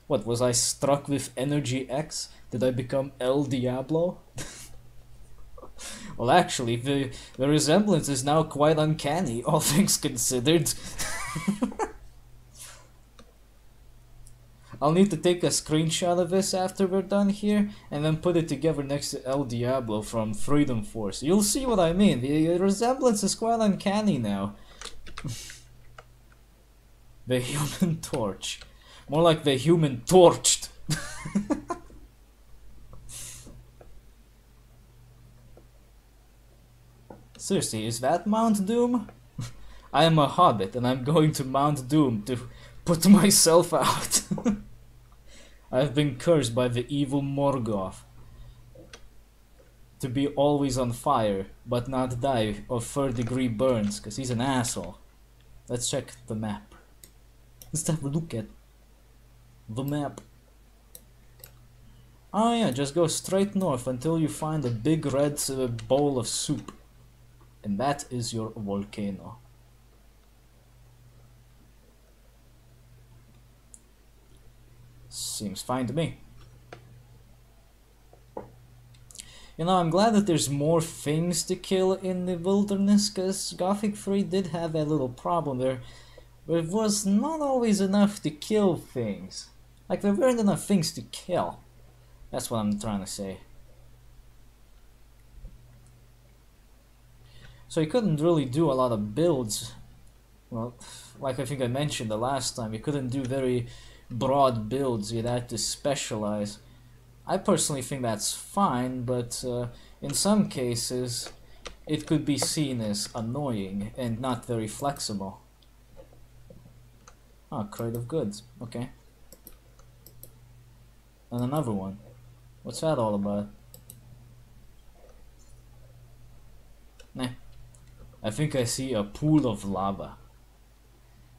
What, was I struck with Energy X? Did I become El Diablo? Well, actually, the resemblance is now quite uncanny, all things considered. I'll need to take a screenshot of this after we're done here, and then put it together next to El Diablo from Freedom Force. You'll see what I mean. The resemblance is quite uncanny now. The Human Torch. More like the Human Torched. Seriously, is that Mount Doom? I am a hobbit and I'm going to Mount Doom to put myself out. I've been cursed by the evil Morgoth to be always on fire but not die of 3rd-degree burns, because he's an asshole. Let's check the map. Let's have a look at the map. Oh yeah, just go straight north until you find a big red bowl of soup. And that is your volcano. Seems fine to me. You know, I'm glad that there's more things to kill in the wilderness, because Gothic 3 did have that little problem there. There was not always enough to kill things. Like, there weren't enough things to kill. That's what I'm trying to say. So you couldn't really do a lot of builds. Well, like I think I mentioned the last time, you couldn't do very broad builds, you'd have to specialize. I personally think that's fine, but in some cases it could be seen as annoying and not very flexible. Oh, crate of goods, okay. And another one. What's that all about? Nah, I think I see a pool of lava.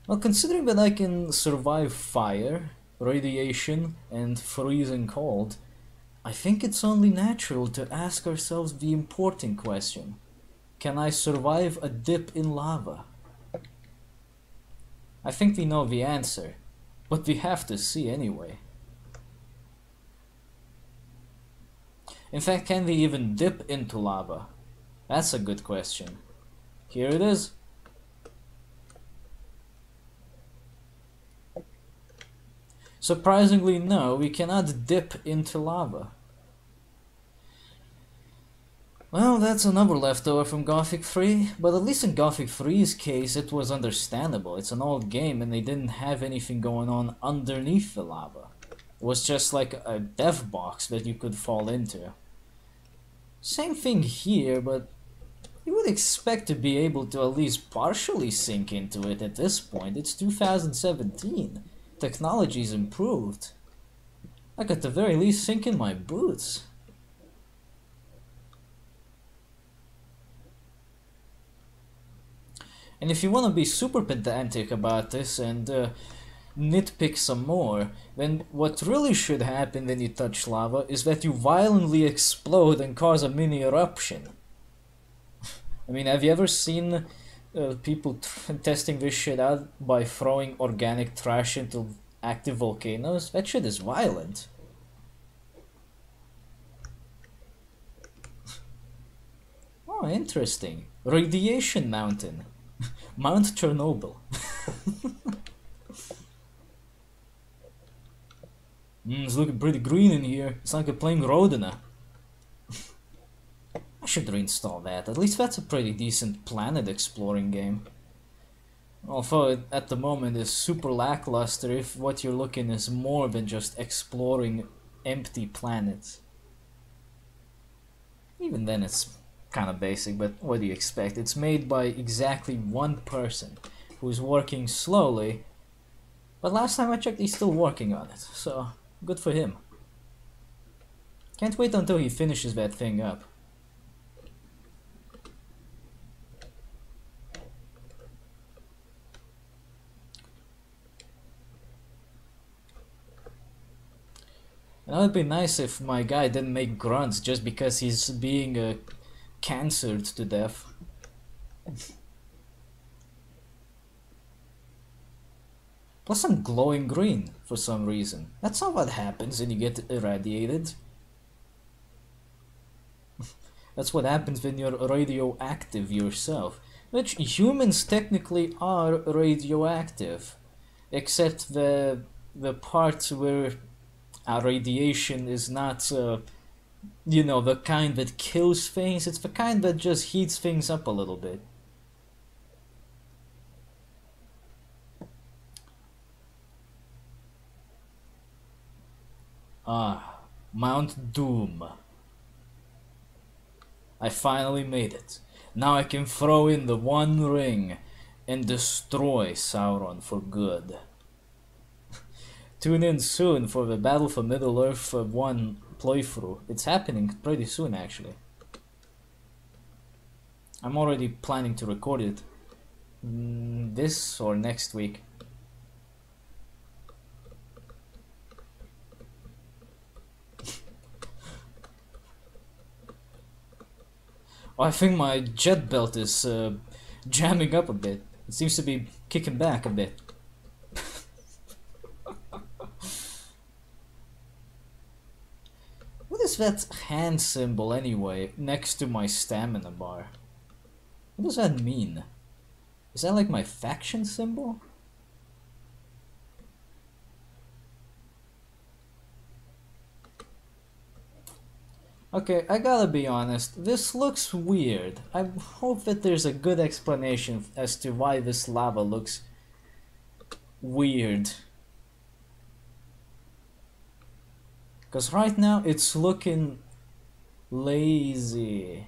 Well, considering that I can survive fire, radiation, and freezing cold, I think it's only natural to ask ourselves the important question. Can I survive a dip in lava? I think we know the answer, but we have to see anyway. In fact, can we even dip into lava? That's a good question. Here it is. Surprisingly, no, we cannot dip into lava. Well, that's another leftover from Gothic 3, but at least in Gothic 3's case it was understandable. It's an old game and they didn't have anything going on underneath the lava. It was just like a death box that you could fall into. Same thing here, but you would expect to be able to at least partially sink into it at this point. It's 2017. Technology's improved. I could at the very least sink in my boots. And if you want to be super pedantic about this and nitpick some more, then what really should happen when you touch lava is that you violently explode and cause a mini eruption. I mean, have you ever seen people testing this shit out by throwing organic trash into active volcanoes? That shit is violent. Oh, interesting. Radiation mountain. Mount Chernobyl. It's looking pretty green in here. It's like a playing Rodina. I should reinstall that. At least that's a pretty decent planet exploring game. Although it, at the moment is super lackluster if what you're looking is more than just exploring empty planets. Even then it's kind of basic, but what do you expect? It's made by exactly one person who's working slowly, but last time I checked he's still working on it, so good for him. Can't wait until he finishes that thing up. And it would be nice if my guy didn't make grunts just because he's being cancered to death. Plus I'm glowing green for some reason. That's not what happens when you get irradiated. That's what happens when you're radioactive yourself. Which humans technically are radioactive. Except the parts where radiation is not you know, the kind that kills things. It's the kind that just heats things up a little bit. Ah, Mount Doom. I finally made it. Now I can throw in the One Ring and destroy Sauron for good. Tune in soon for the Battle for Middle-earth 1 playthrough. It's happening pretty soon, actually. I'm already planning to record it this or next week. Oh, I think my jet belt is jamming up a bit. It seems to be kicking back a bit. What is that hand symbol anyway, next to my stamina bar? What does that mean? Is that like my faction symbol? Okay, I gotta be honest, this looks weird. I hope that there's a good explanation as to why this lava looks weird. Because right now it's looking lazy.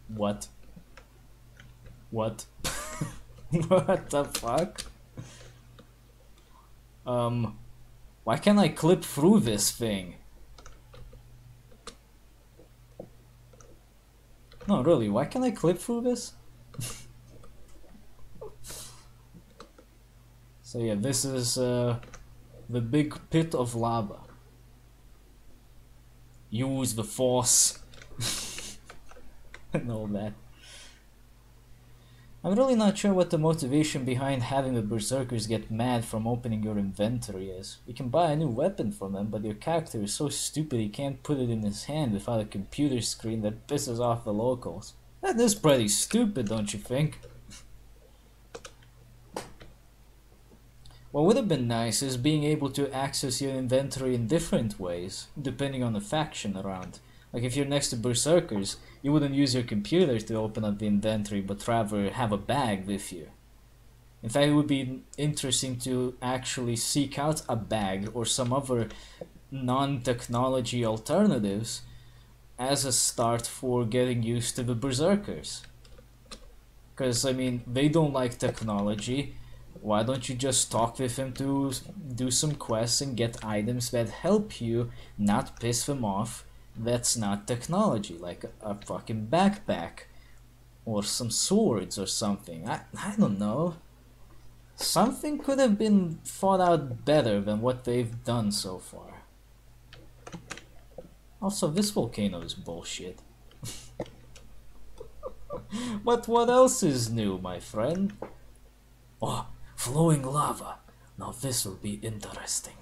What? What? What the fuck? Why can't I clip through this thing? No, really, why can't I clip through this? So yeah, this is the big pit of lava. Use the force. And all that. I'm really not sure what the motivation behind having the berserkers get mad from opening your inventory is. You can buy a new weapon from them, but your character is so stupid he can't put it in his hand without a computer screen that pisses off the locals. That is pretty stupid, don't you think? What would have been nice is being able to access your inventory in different ways, depending on the faction around. Like if you're next to berserkers, you wouldn't use your computer to open up the inventory, but rather have a bag with you. In fact, it would be interesting to actually seek out a bag or some other non-technology alternatives as a start for getting used to the berserkers. Because, I mean, they don't like technology. Why don't you just talk with them to do some quests and get items that help you not piss them off? That's not technology, like a fucking backpack or some swords or something. I don't know. Something could have been thought out better than what they've done so far. Also, this volcano is bullshit. But what else is new, my friend? Oh, flowing lava. Now this will be interesting.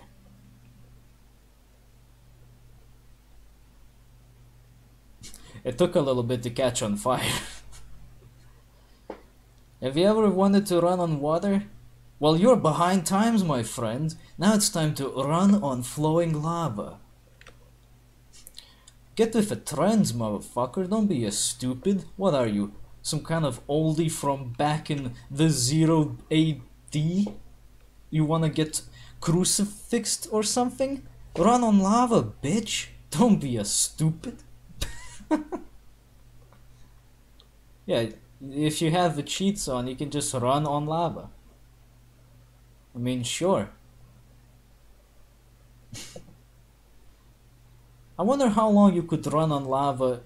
It took a little bit to catch on fire. Have you ever wanted to run on water? Well, you're behind times, my friend. Now it's time to run on flowing lava. Get with the trends, motherfucker. Don't be a stupid. What are you? Some kind of oldie from back in the 0 AD? You wanna get crucifixed or something? Run on lava, bitch. Don't be a stupid. Yeah, if you have the cheats on, you can just run on lava. I mean, sure. I wonder how long you could run on lava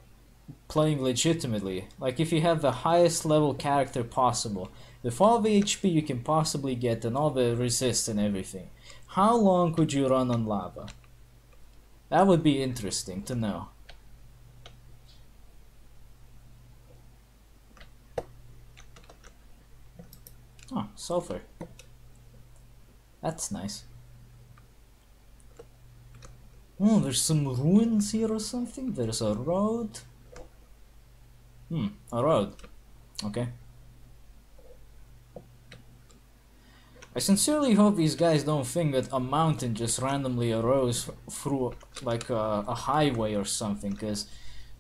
playing legitimately. Like if you have the highest level character possible, with all the HP you can possibly get and all the resist and everything. How long could you run on lava? That would be interesting to know. Oh, sulfur. That's nice. Oh, there's some ruins here or something? There's a road. A road. Okay. I sincerely hope these guys don't think that a mountain just randomly arose through like a highway or something, because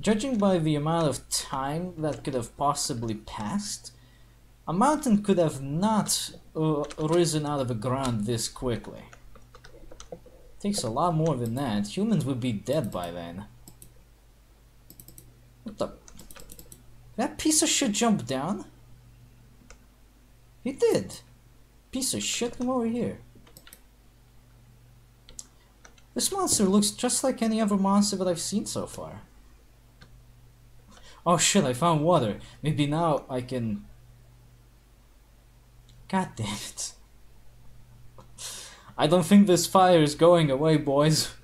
judging by the amount of time that could have possibly passed, a mountain could have not risen out of the ground this quickly. Takes a lot more than that. Humans would be dead by then. What the? That piece of shit jumped down? He did. Piece of shit, come over here. This monster looks just like any other monster that I've seen so far. Oh shit, I found water. Maybe now I can... God damn it. I don't think this fire is going away, boys.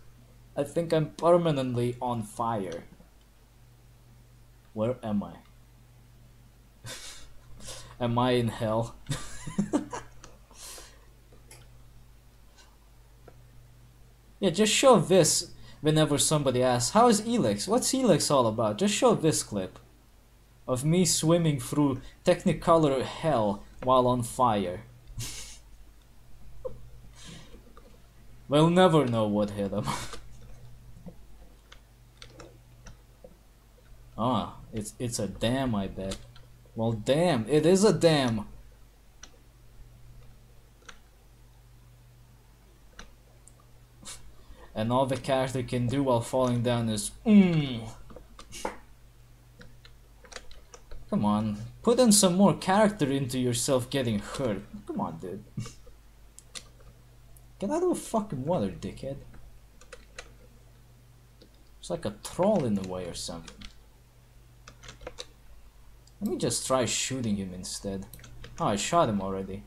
I think I'm permanently on fire. Where am I? Am I in hell? Yeah, just show this whenever somebody asks, how is ELEX? What's ELEX all about? Just show this clip of me swimming through Technicolor hell while on fire. We'll never know what hit him. Ah, it's a dam, I bet. Well, damn, it is a dam. And all the character can do while falling down is Come on, put in some more character into yourself getting hurt. Come on, dude. Get out of the fucking water, dickhead. It's like a troll in the way or something. Let me just try shooting him instead. Oh, I shot him already.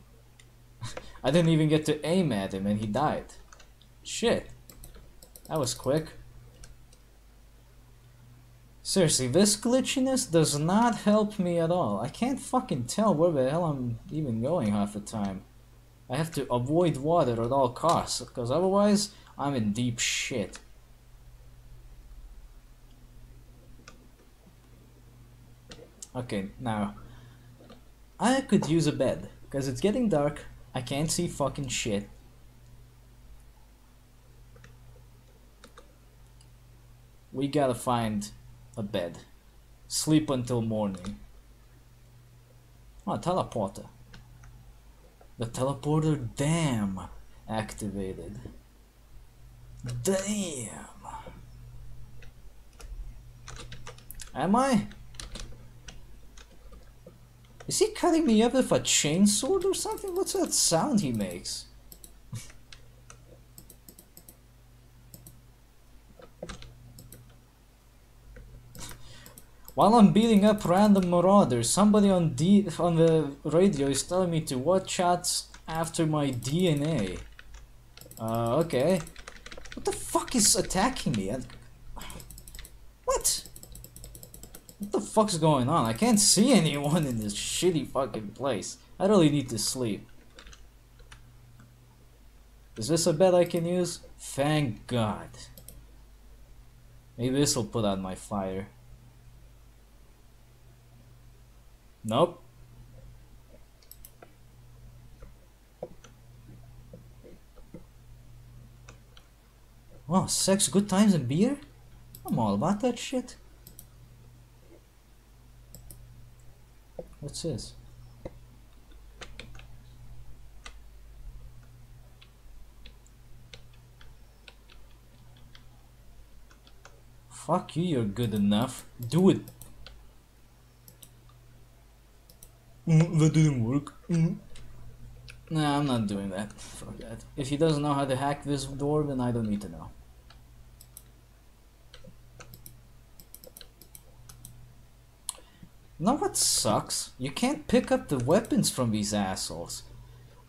I didn't even get to aim at him and he died. Shit. That was quick. Seriously, this glitchiness does not help me at all. I can't fucking tell where the hell I'm even going half the time. I have to avoid water at all costs, because otherwise I'm in deep shit. Okay, now I could use a bed, because it's getting dark, I can't see fucking shit. We gotta find a bed. Sleep until morning. Oh, teleporter. The teleporter, damn, activated. Damn. Am I? Is he cutting me up with a chainsaw or something? What's that sound he makes? While I'm beating up random marauders, somebody on the radio is telling me to watch out after my DNA. Okay. What the fuck is attacking me? What? What the fuck's going on? I can't see anyone in this shitty fucking place. I really need to sleep. Is this a bed I can use? Thank God. Maybe this will put out my fire. Nope. Oh, sex, good times, and beer? I'm all about that shit. What's this? Fuck you, you're good enough. Do it. That didn't work. Nah, I'm not doing that. Fuck that. If he doesn't know how to hack this door, then I don't need to know. Now what sucks? You can't pick up the weapons from these assholes.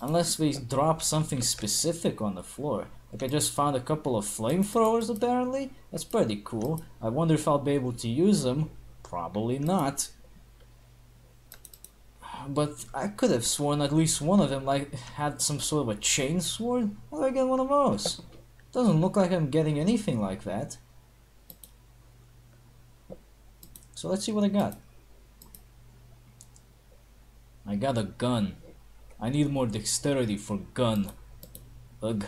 Unless we drop something specific on the floor. Like I just found a couple of flamethrowers apparently. That's pretty cool. I wonder if I'll be able to use them. Probably not. But I could have sworn at least one of them like had some sort of a chain sword. How do I get one of those? Doesn't look like I'm getting anything like that. So let's see what I got. I got a gun. I need more dexterity for gun. Ugh.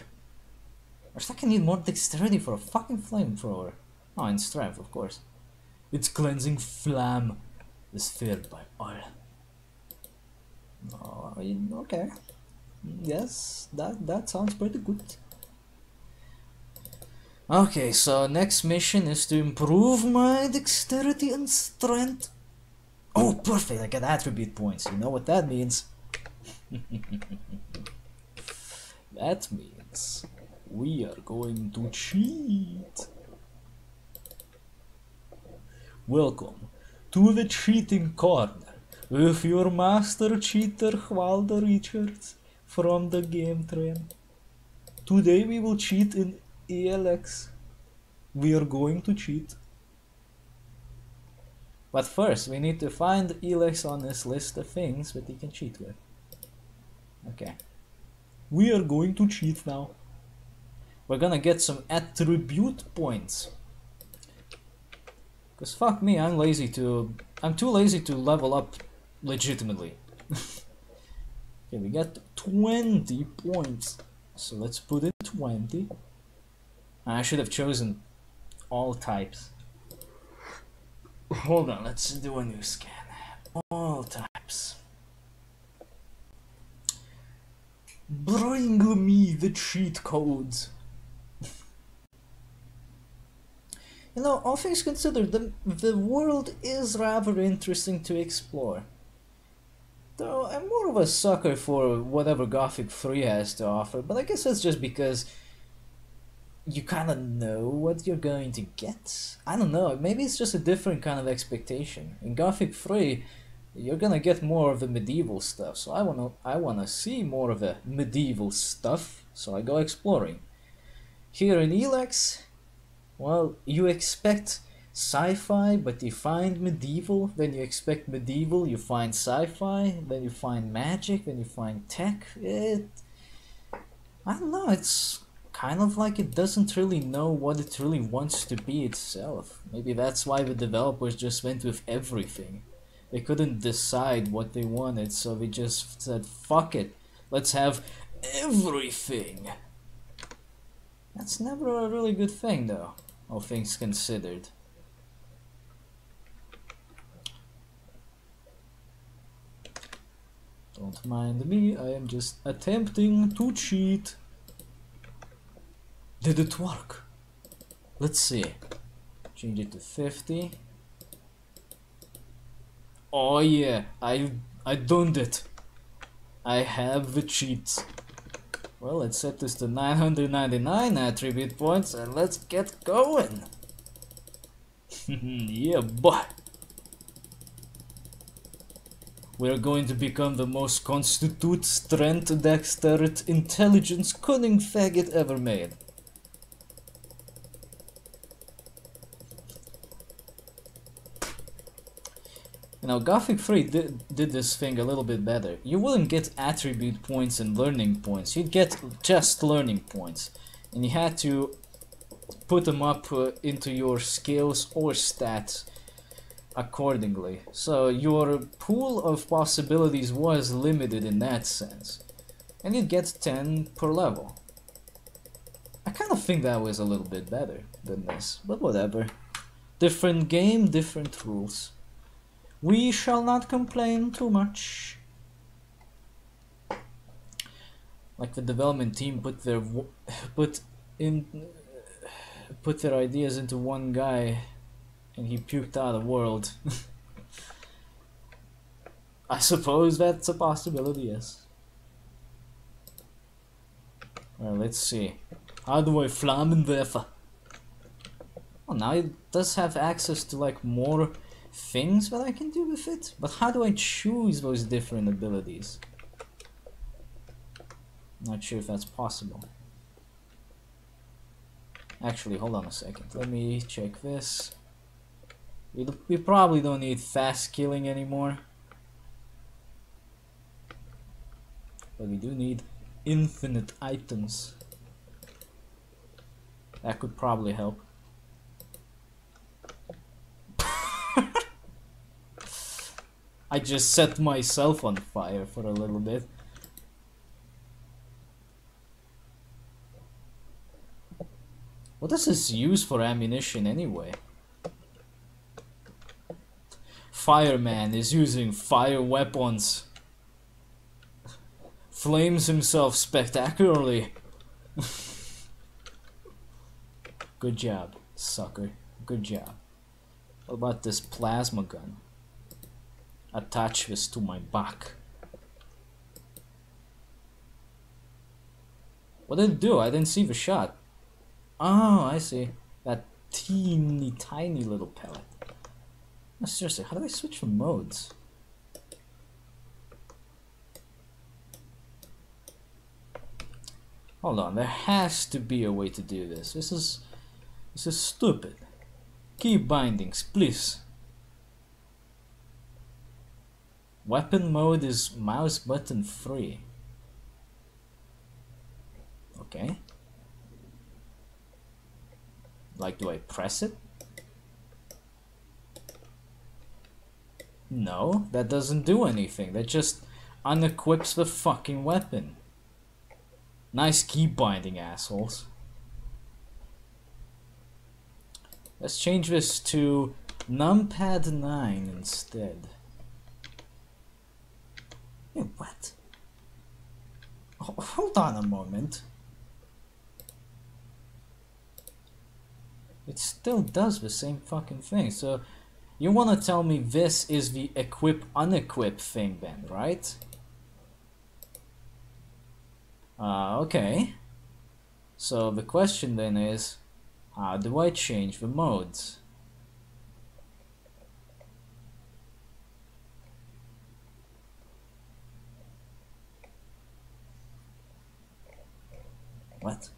I think I need more dexterity for a fucking flamethrower. Oh, and strength, of course. Its cleansing flamme is feared by all. Oh, okay. Yes, that sounds pretty good. Okay, so next mission is to improve my dexterity and strength. Oh, perfect, I get attribute points. You know what that means? That means we are going to cheat. Welcome to the cheating corner with your master cheater Waldo Richards from the game train. Today we will cheat in ELEX. We are going to cheat. But first we need to find ELEX on this list of things that he can cheat with. Okay. We are going to cheat now. We're gonna get some attribute points. Cause fuck me, I'm too lazy to level up legitimately. Okay, we got 20 points. So let's put in 20. I should have chosen all types. Hold on, let's do a new scan. All types. Bring me the cheat codes. You know, all things considered, the world is rather interesting to explore. Though I'm more of a sucker for whatever Gothic 3 has to offer, but I guess that's just because you kind of know what you're going to get. I don't know, maybe it's just a different kind of expectation. In Gothic 3, you're gonna get more of the medieval stuff, so I wanna see more of the medieval stuff, so I go exploring. Here in ELEX, well, you expect sci-fi, but you find medieval, then you expect medieval, you find sci-fi, then you find magic, then you find tech. I don't know, it's kind of like it doesn't really know what it really wants to be itself. Maybe that's why the developers just went with everything. They couldn't decide what they wanted, so they just said, fuck it, let's have everything. That's never a really good thing, though, all things considered. Don't mind me, I am just attempting to cheat. Did it work? Let's see. Change it to 50. Oh yeah, I done it. I have the cheats. Well, let's set this to 999 attribute points and let's get going. Yeah, boy. We're going to become the most constitute, strength, dexterity, intelligence, cunning faggot ever made. Now, Gothic 3 did this thing a little bit better. You wouldn't get attribute points and learning points, you'd get just learning points. And you had to put them up into your skills or stats accordingly. So your pool of possibilities was limited in that sense. And you'd get 10 per level. I kind of think that was a little bit better than this, but whatever. Different game, different rules. We shall not complain too much. Like the development team put their ideas into one guy, and he puked out a world. I suppose that's a possibility, yes. Well, let's see. How do I Flammenwerfer? Well, now it does have access to like more things that I can do with it, but how do I choose those different abilities? Not sure if that's possible. Actually, hold on a second. Let me check this. We probably don't need fast killing anymore, but we do need infinite items. That could probably help. I just set myself on fire for a little bit. What does this use for ammunition anyway? Fireman is using fire weapons. Flames himself spectacularly. Good job, sucker. Good job. What about this plasma gun? Attach this to my back. What did it do? I didn't see the shot. Oh, I see. That teeny tiny little pellet. No, seriously, how do I switch from modes? Hold on, there has to be a way to do this. This is stupid. Key bindings, please. Weapon mode is mouse button free. Okay. Like, do I press it? No, that doesn't do anything. That just unequips the fucking weapon. Nice key binding, assholes. Let's change this to numpad 9 instead. Wait, what? Hold on a moment. It still does the same fucking thing, so You wanna tell me this is the equip-unequip thing then, right? Okay. So the question then is, how do I change the modes? What?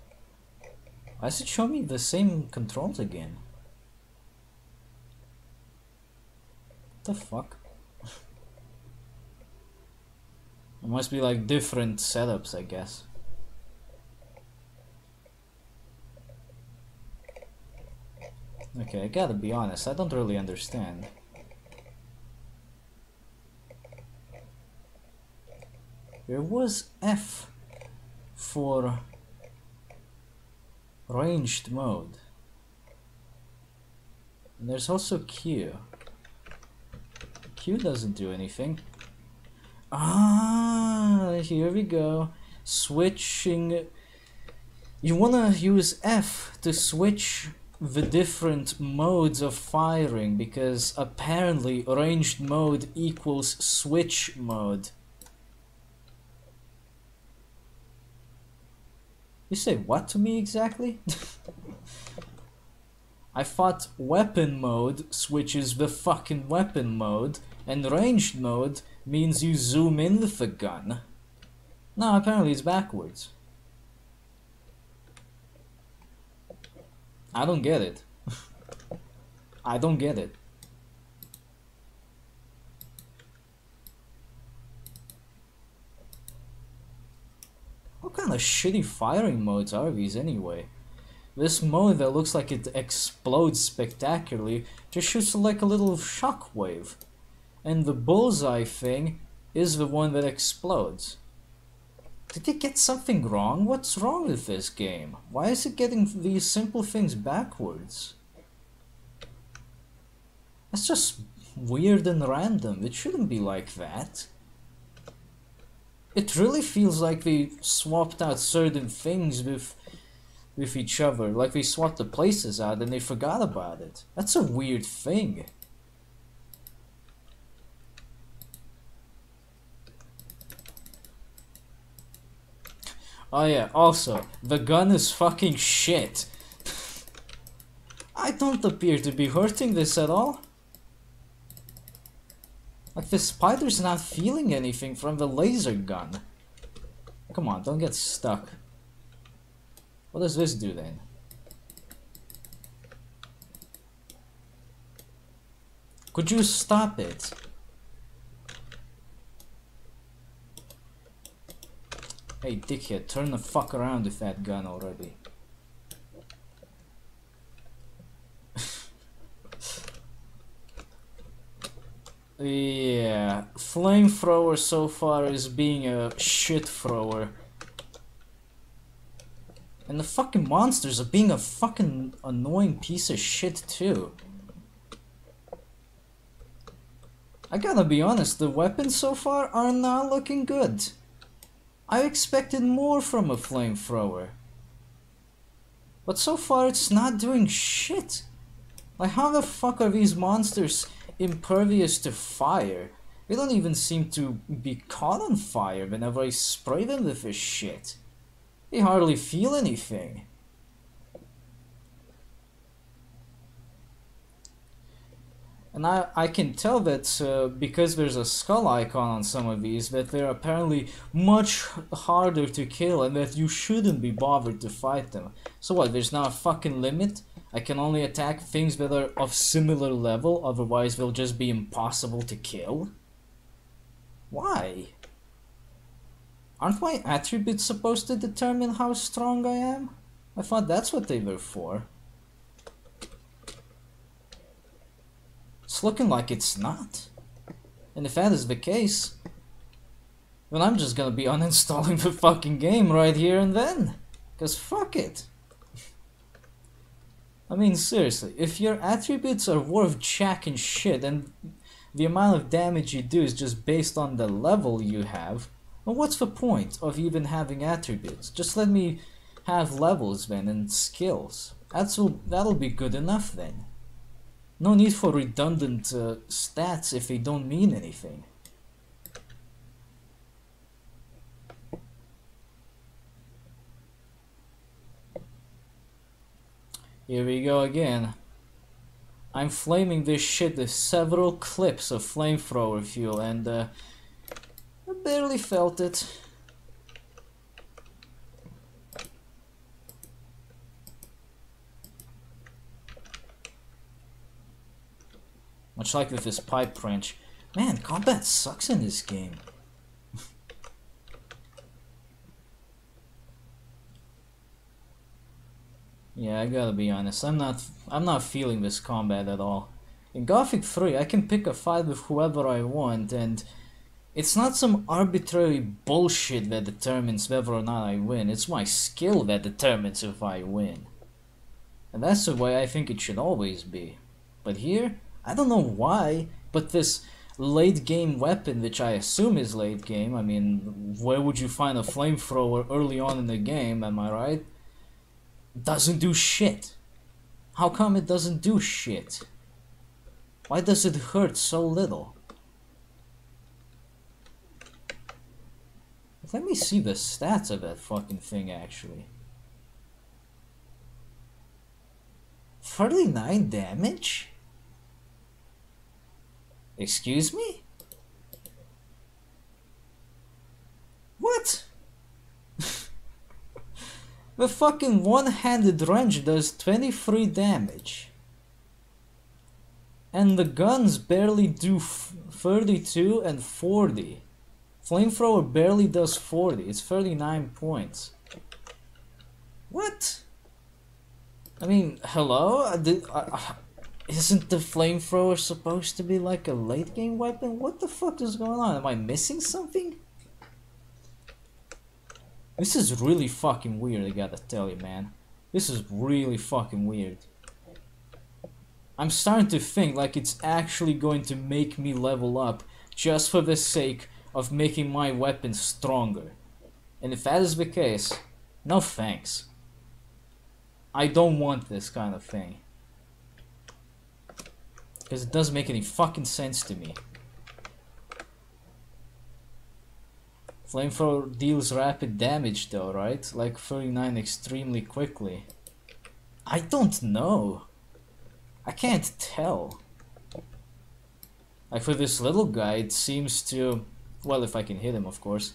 Why does it show me the same controls again? What the fuck? It must be like different setups, I guess. Okay, I gotta be honest, I don't really understand. There was F for ranged mode. And there's also Q. Q doesn't do anything. Ah, here we go. Switching. You wanna use F to switch the different modes of firing, because apparently ranged mode equals switch mode. You say what to me exactly? I thought weapon mode switches the fucking weapon mode, and ranged mode means you zoom in with the gun. No, apparently it's backwards. I don't get it. I don't get it. What kind of shitty firing modes are these anyway? This mode that looks like it explodes spectacularly just shoots like a little shockwave. And the bullseye thing is the one that explodes. Did they get something wrong? What's wrong with this game? Why is it getting these simple things backwards? That's just weird and random. It shouldn't be like that. It really feels like they swapped out certain things with each other. Like they swapped the places out and they forgot about it. That's a weird thing. Oh yeah, also, the gun is fucking shit. I don't appear to be hurting this at all. Like the spider's not feeling anything from the laser gun. Come on, don't get stuck. What does this do then? Could you stop it? Hey dickhead, turn the fuck around with that gun already. Yeah, flamethrower so far is being a shit thrower. And the fucking monsters are being a fucking annoying piece of shit too. I gotta be honest, the weapons so far are not looking good. I expected more from a flamethrower. But so far it's not doing shit. Like how the fuck are these monsters impervious to fire? They don't even seem to be caught on fire whenever I spray them with this shit. They hardly feel anything. And I can tell that because there's a skull icon on some of these, that they're apparently much harder to kill and that you shouldn't be bothered to fight them. So what, there's now a fucking limit? I can only attack things that are of similar level, otherwise they'll just be impossible to kill? Why? Aren't my attributes supposed to determine how strong I am? I thought that's what they were for. It's looking like it's not. And if that is the case, then I'm just gonna be uninstalling the fucking game right here and then. Cause fuck it. I mean seriously, if your attributes are worth jack and shit and the amount of damage you do is just based on the level you have, well what's the point of even having attributes? Just let me have levels then and skills. That'll be good enough then. No need for redundant stats if they don't mean anything. Here we go again. I'm flaming this shit with several clips of flamethrower fuel, and I barely felt it. Much like with this pipe wrench. Man, combat sucks in this game. Yeah, I gotta be honest, I'm not feeling this combat at all. In Gothic 3, I can pick a fight with whoever I want, and it's not some arbitrary bullshit that determines whether or not I win, it's my skill that determines if I win. And that's the way I think it should always be. But here, I don't know why, but this late game weapon, which I assume is late game, I mean, where would you find a flamethrower early on in the game, am I right? Doesn't do shit. How come it doesn't do shit? Why does it hurt so little? Let me see the stats of that fucking thing actually. 39 damage? Excuse me? What? The fucking one-handed wrench does 23 damage. And the guns barely do 32 and 40. Flamethrower barely does 40. It's 39 points. What? I mean, hello? Isn't the flamethrower supposed to be like a late game weapon? What the fuck is going on? Am I missing something? This is really fucking weird, I gotta tell you, man. This is really fucking weird. I'm starting to think like it's actually going to make me level up just for the sake of making my weapon stronger. And if that is the case, no thanks. I don't want this kind of thing. Because it doesn't make any fucking sense to me. Flamethrower deals rapid damage though, right? Like 39 extremely quickly. I don't know. I can't tell. Like for this little guy it seems to... Well, if I can hit him, of course.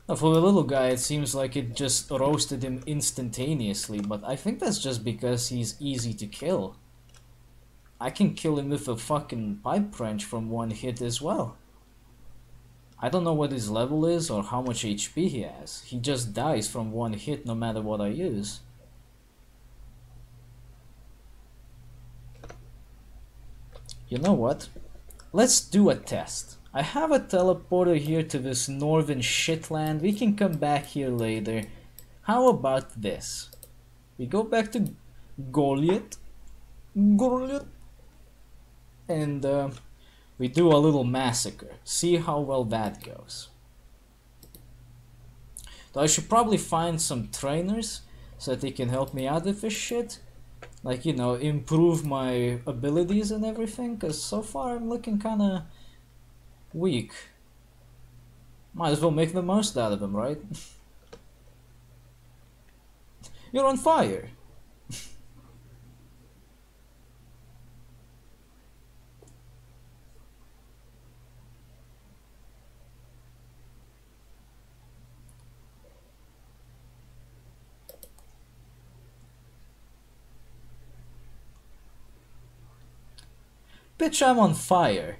No, for the little guy it seems like it just roasted him instantaneously, but I think that's just because he's easy to kill. I can kill him with a fucking pipe wrench from one hit as well. I don't know what his level is or how much HP he has. He just dies from one hit no matter what I use. You know what? Let's do a test. I have a teleporter here to this northern shitland. We can come back here later. How about this? We go back to Goliath. And we do a little massacre. See how well that goes. Though I should probably find some trainers so that they can help me out with this shit. Like, you know, improve my abilities and everything, because so far I'm looking kinda weak. Might as well make the most out of them, right? You're on fire! Bitch, I'm on fire.